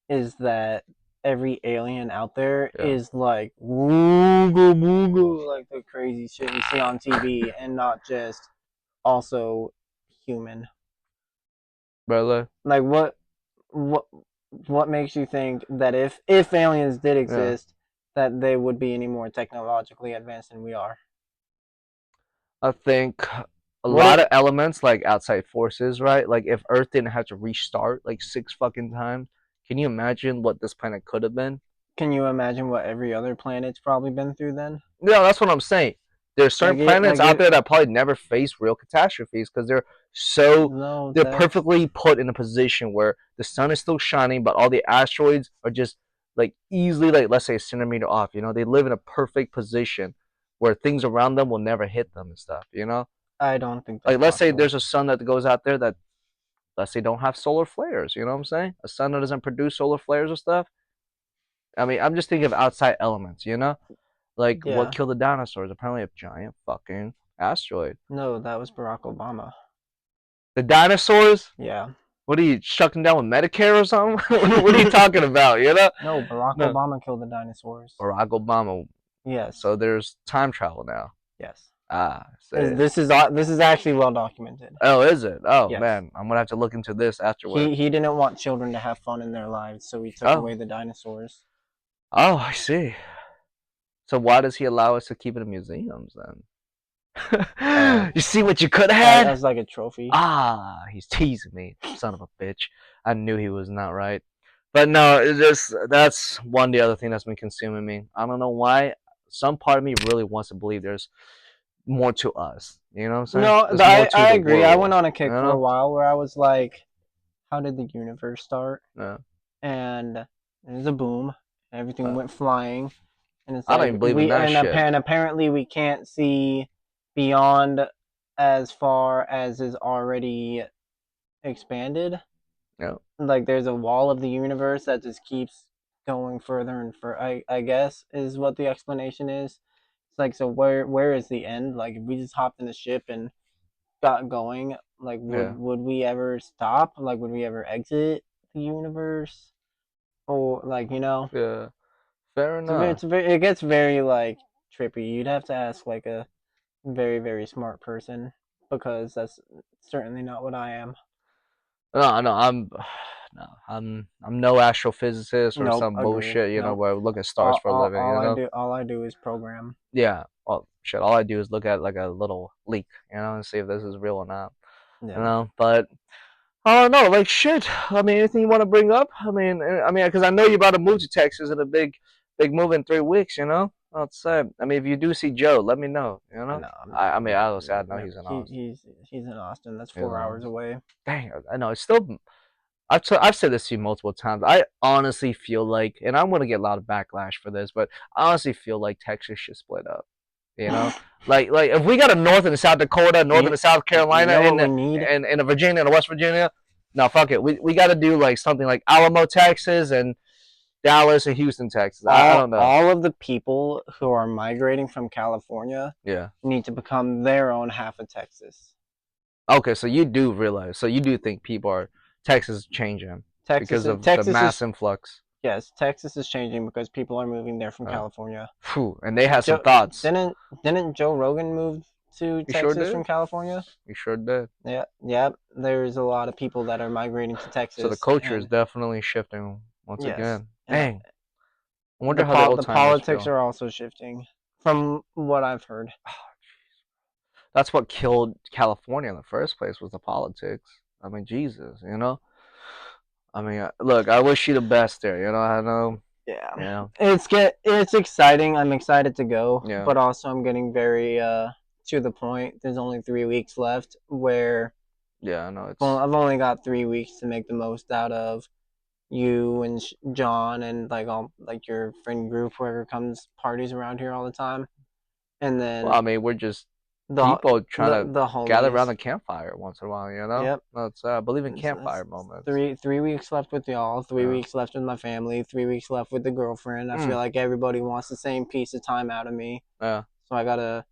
is that every alien out there Yeah. is like wooga wooga, like the crazy shit we see on TV, and not just also human. Brother. Like what what makes you think that if aliens did Yeah. exist, that they would be any more technologically advanced than we are? I think. a What lot it? of elements like outside forces, right? Like if Earth didn't have to restart like 6 fucking times, can you imagine what this planet could have been? Can you imagine what every other planet's probably been through then? No, that's what I'm saying. There's certain planets Like out it. there that probably never face real catastrophes because so No, they're that's perfectly put in a position where the sun is still shining, but all the asteroids are just like easily like let's say a centimeter off. You know, they live in a perfect position where things around them will never hit them and stuff. You know, I don't think that's like let's say possible. there's a sun that goes out there that let's say don't have solar flares. You know what I'm saying? A sun that doesn't produce solar flares or stuff. I mean, I'm just thinking of outside elements. You know, like what Yeah. killed the dinosaurs? Apparently, a giant fucking asteroid. No, that was Barack Obama. The dinosaurs? Yeah. What are you shucking down with Medicare or something? What are you talking about? You know? No, Barack No. Obama killed the dinosaurs. Barack Obama. Yes. So there's time travel now. Yes. Ah, say. This is actually well documented. Oh, is it? Oh Yes. man, I'm gonna have to look into this afterward. He didn't want children to have fun in their lives, so he took Oh, away the dinosaurs. oh, I see. So why does he allow us to keep it in museums Uh, then? You see what you could have had? as like a trophy. Ah, he's teasing me, son of a bitch. I knew he was not right. But no, it's just that's one the other thing that's been consuming me. I don't know why. Some part of me really wants to believe there's more to us. You know what I'm saying? No, There's more to I the agree. I went world. on a You kick for a know? while where I was like, how did the universe start? Yeah. And it was a boom. Everything Uh, went flying, and it's I don't like even believe in that shit. apparently we can't see beyond as far as is already expanded. Yeah. Like there's a wall of the universe that just keeps going further and further. I guess is what the explanation is. It's like, so where is the end? Like if we just hopped in the ship and got going, like Yeah. would we ever stop? Like would we ever exit the universe? Or like, Yeah. Fair enough. it gets very like trippy. You'd have to ask like a very very smart person, because that's certainly not what I am. No, no, I'm no, I'm no astrophysicist or Nope, some agree. bullshit. You know, Nope. where I look at stars for a living. You know. All I do is program. Yeah. Well, shit. All I do is look at like a little leak, you know, and see if this is real or not. You Yeah. know, but I don't know. Like shit. I mean, anything you want to bring up? I mean, because I know you're about to move to Texas in a big move in 3 weeks. You know. Outside. I mean, if you do see Joe, let me know. You know. No, I'm I never mean, I was meeting. say I know Never. he's in Austin. He's in Austin. That's He's in 4 hours Austin. away. Dang, I know. It's still I've said this to you multiple times. I honestly feel like, and I'm gonna get a lot of backlash for this, but I honestly feel like Texas should split up. You know, like if we got a North and a South Dakota, North and you a South you Carolina, know what and we need? and a Virginia and a West Virginia, no, fuck it. We got to do like something like Alamo, Texas, and Dallas and Houston, Texas. I don't know. All of the people who are migrating from California Yeah. need to become their own half of Texas. Okay, so you do realize, so you do think people are Texas is changing because of the Texas mass is influx. Yes, Texas is changing because people are moving there from Uh, California. Phew, and they had some Joe thoughts. didn't Joe Rogan move to You sure Texas from did. California? You sure did. Yeah, yeah. There's a lot of people that are migrating to So the Texas, culture is and definitely shifting once yes, again. and Dang. I wonder how the old the timers politics feel. are also shifting, from what I've heard. That's what killed California in the first place was the politics. I mean, Jesus, you know. I mean, look, I wish you the best there. You know, I know. Yeah, Yeah, it's exciting. I'm excited to go, yeah, but also I'm getting very to the point. There's only 3 weeks left, where yeah. I know well, it's. I've only got 3 weeks to make the most out of you and John and like all like your friend group, whoever comes parties around here all the time, and Well, then I mean, we're just the people trying to the gather around homies. the campfire once in a while. You know, Yep. that's I believe in That's campfire moments. 3 weeks left with y'all. Three Yeah. weeks left with my family. 3 weeks left with the girlfriend. I Mm, feel like everybody wants the same piece of time out of me, yeah. so I gotta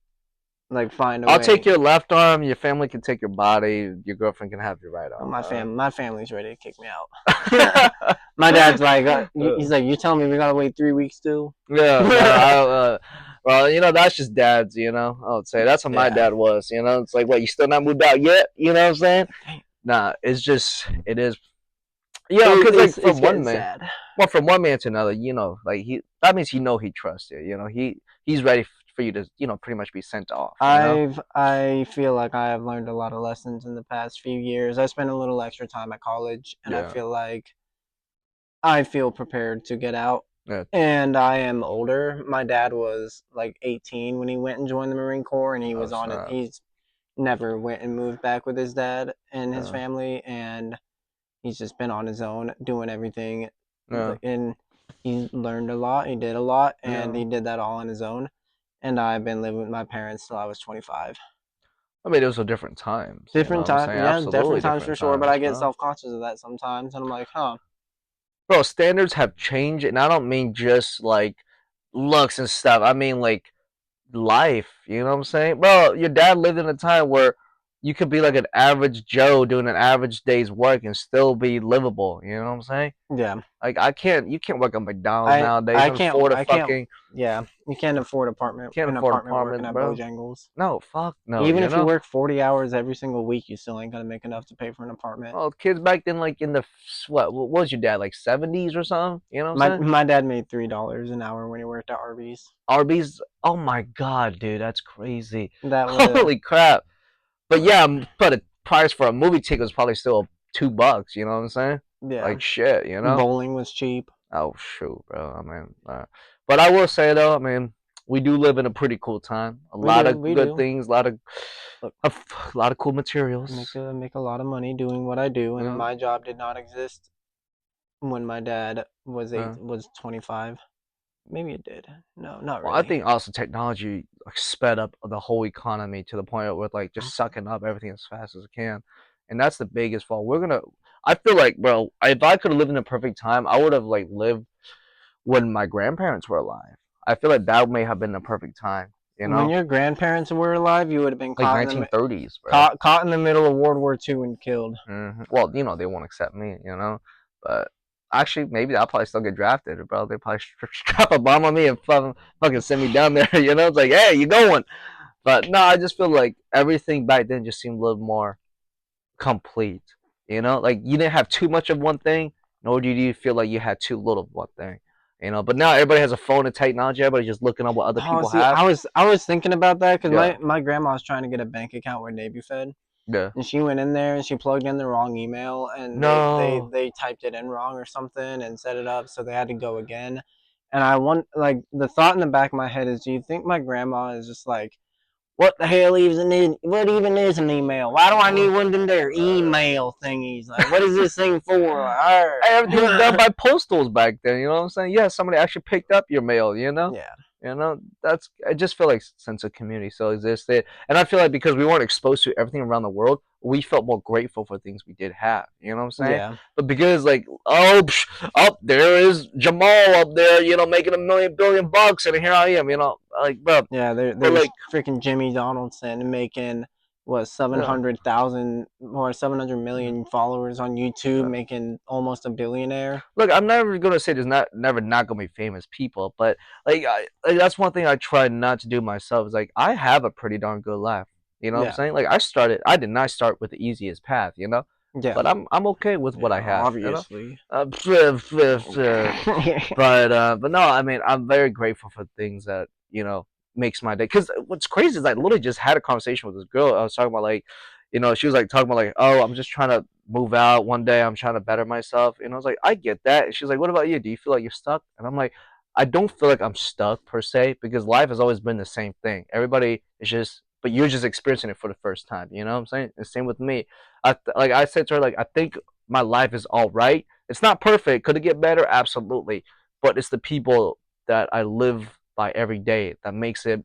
like find a I'll take way. your left arm. Your family can take your body. Your girlfriend can have your right arm. My family's ready to kick me out. My dad's like, he's like, you telling me we gotta wait 3 weeks too? Yeah, no, well, you know, that's just dads, you know. I would say that's what my Yeah. dad was, you know. It's like, what, you still not moved out yet? You know what I'm saying? Nah, it's just, it is, you know, because like It's from one getting man, sad. well, from one man to another, you know, like that means he know he trusts you, you know, he's ready for you to, pretty much be sent off. You know? I feel like I have learned a lot of lessons in the past few years. I spent a little extra time at college, and I Yeah. feel like I feel prepared to get out. Yeah. And I am older. My dad was like 18 when he went and joined the Marine Corps, and he Oh was on it. snap. He's never went and moved back with his dad and his Yeah. family, and he's just been on his own doing everything. Yeah. And he learned a lot. He did a lot, and Yeah. he did that all on his own. And I've been living with my parents till I was 25. I mean, those are different times. You know Different what I'm time, saying? yeah, different Absolutely times for different sure. But times. I get self conscious of that sometimes, and I'm like, huh, Bro, standards have changed, and I don't mean just like looks and stuff. I mean like life. You know what I'm saying? Bro, your dad lived in a time where you could be like an average Joe doing an average day's work and still be livable. You know what I'm saying? yeah. Like you can't work at McDonald's nowadays and afford a I can't. fucking Yeah, you can't afford can't an afford apartment working apartment, at bro. Bojangles. No, fuck no. Even You if you know? work 40 hours every single week, you still ain't gonna make enough to pay for an apartment. Well, kids back then, like in the what was your dad like 70s or something? You know what I'm saying? My dad made $3 an hour when he worked at Arby's. Arby's. Oh my god, dude, that's crazy. That was Holy crap! But yeah, but a price for a movie ticket was probably still $2. You know what I'm saying? yeah. Like shit, you know? Bowling was cheap. Oh shoot, bro. I mean, but I will say though, I mean, we do live in a pretty cool time. A lot of We good do. things, Look, a lot of cool materials. make a lot of money doing what I do, and Yeah, my job did not exist when my dad yeah. was 25. Maybe it did. No, not Well, I really. think also technology like sped up the whole economy to the point where like just sucking up everything as fast as it can, and that's the biggest fault. I feel like, bro, if I could have lived in a perfect time, I would have like lived when my grandparents were alive. I feel like that may have been the perfect time. You When know, your grandparents were alive, you would have been like 1930s, bro. caught in the middle of World War II and killed. Well, they won't accept me, but actually, maybe I'll probably still get drafted, bro. They probably strap a bomb on me and fucking send me down there. It's like, hey, you going? But no, I just feel like everything back then just seemed a little more complete. Like you didn't have too much of one thing, nor did you feel like you had too little of one thing. But now everybody has a phone and technology. Everybody's just looking up what other Oh, people see, have. I was thinking about that because Yeah, my grandma was trying to get a bank account with Navy Fed, yeah. and she went in there and she plugged in the wrong email, and No. they typed it in wrong or something and set it up, so they had to go again. And I want like the thought in the back of my head is, do you think my grandma is just like, what the hell what even is an email? Why do I need one of them there email thingies? Like, what is this thing for? Everything was done by postals back then. You know what I'm saying? Yeah, somebody actually picked up your mail. Yeah, That's. I just feel like sense of community still existed, and I feel like because we weren't exposed to everything around the world, we felt more grateful for things we did have. You know what I'm saying? yeah. But because like, oh, up there is Jamal up there, making a million billion bucks, and here I am. Like, bro, Yeah, but there's like, freaking Jimmy Donaldson making what yeah. 700,000 or 700 million followers on YouTube, Yeah. making almost a billionaire. Look, I'm never gonna say there's not gonna be famous people, but like that's one thing I try not to do myself. Is like I have a pretty darn good life. You know what I'm Yeah, saying? Like I did not start with the easiest path, yeah, but I'm okay with what yeah. I have. Obviously. But no, I mean I'm very grateful for things that makes my day. Because what's crazy is I literally just had a conversation with this girl. I was talking about like, she was like talking about like, oh, I'm just trying to move out one day. I'm trying to better myself. And I was like, I get that. And she's like, what about you? Do you feel like you're stuck? And I'm like, I don't feel like I'm stuck per se because life has always been the same thing. Everybody is just, but you're just experiencing it for the first time. You know what I'm saying? The same with me. Like I said to her, like I think my life is all right. It's not perfect. Could it get better? Absolutely. But it's the people that I live by every day that makes it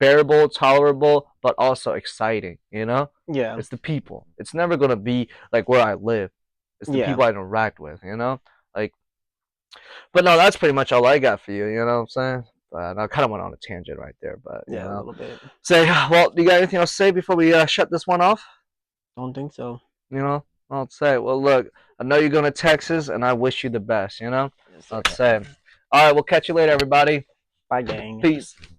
bearable, tolerable, but also exciting. Yeah, It's the people. It's never gonna be like where I live. It's the yeah, people I interact with. Like, but no, that's pretty much all I got for you. You know what I'm saying? But I kind of went on a tangent right there. But yeah. A little bit. say, well, you got anything else to say before we shut this one off? Don't think so. I'll say, well, look, I know you're going to Texas, and I wish you the best. Yes, sir. I'll say, all right, we'll catch you later, everybody. Bye, gang. Peace.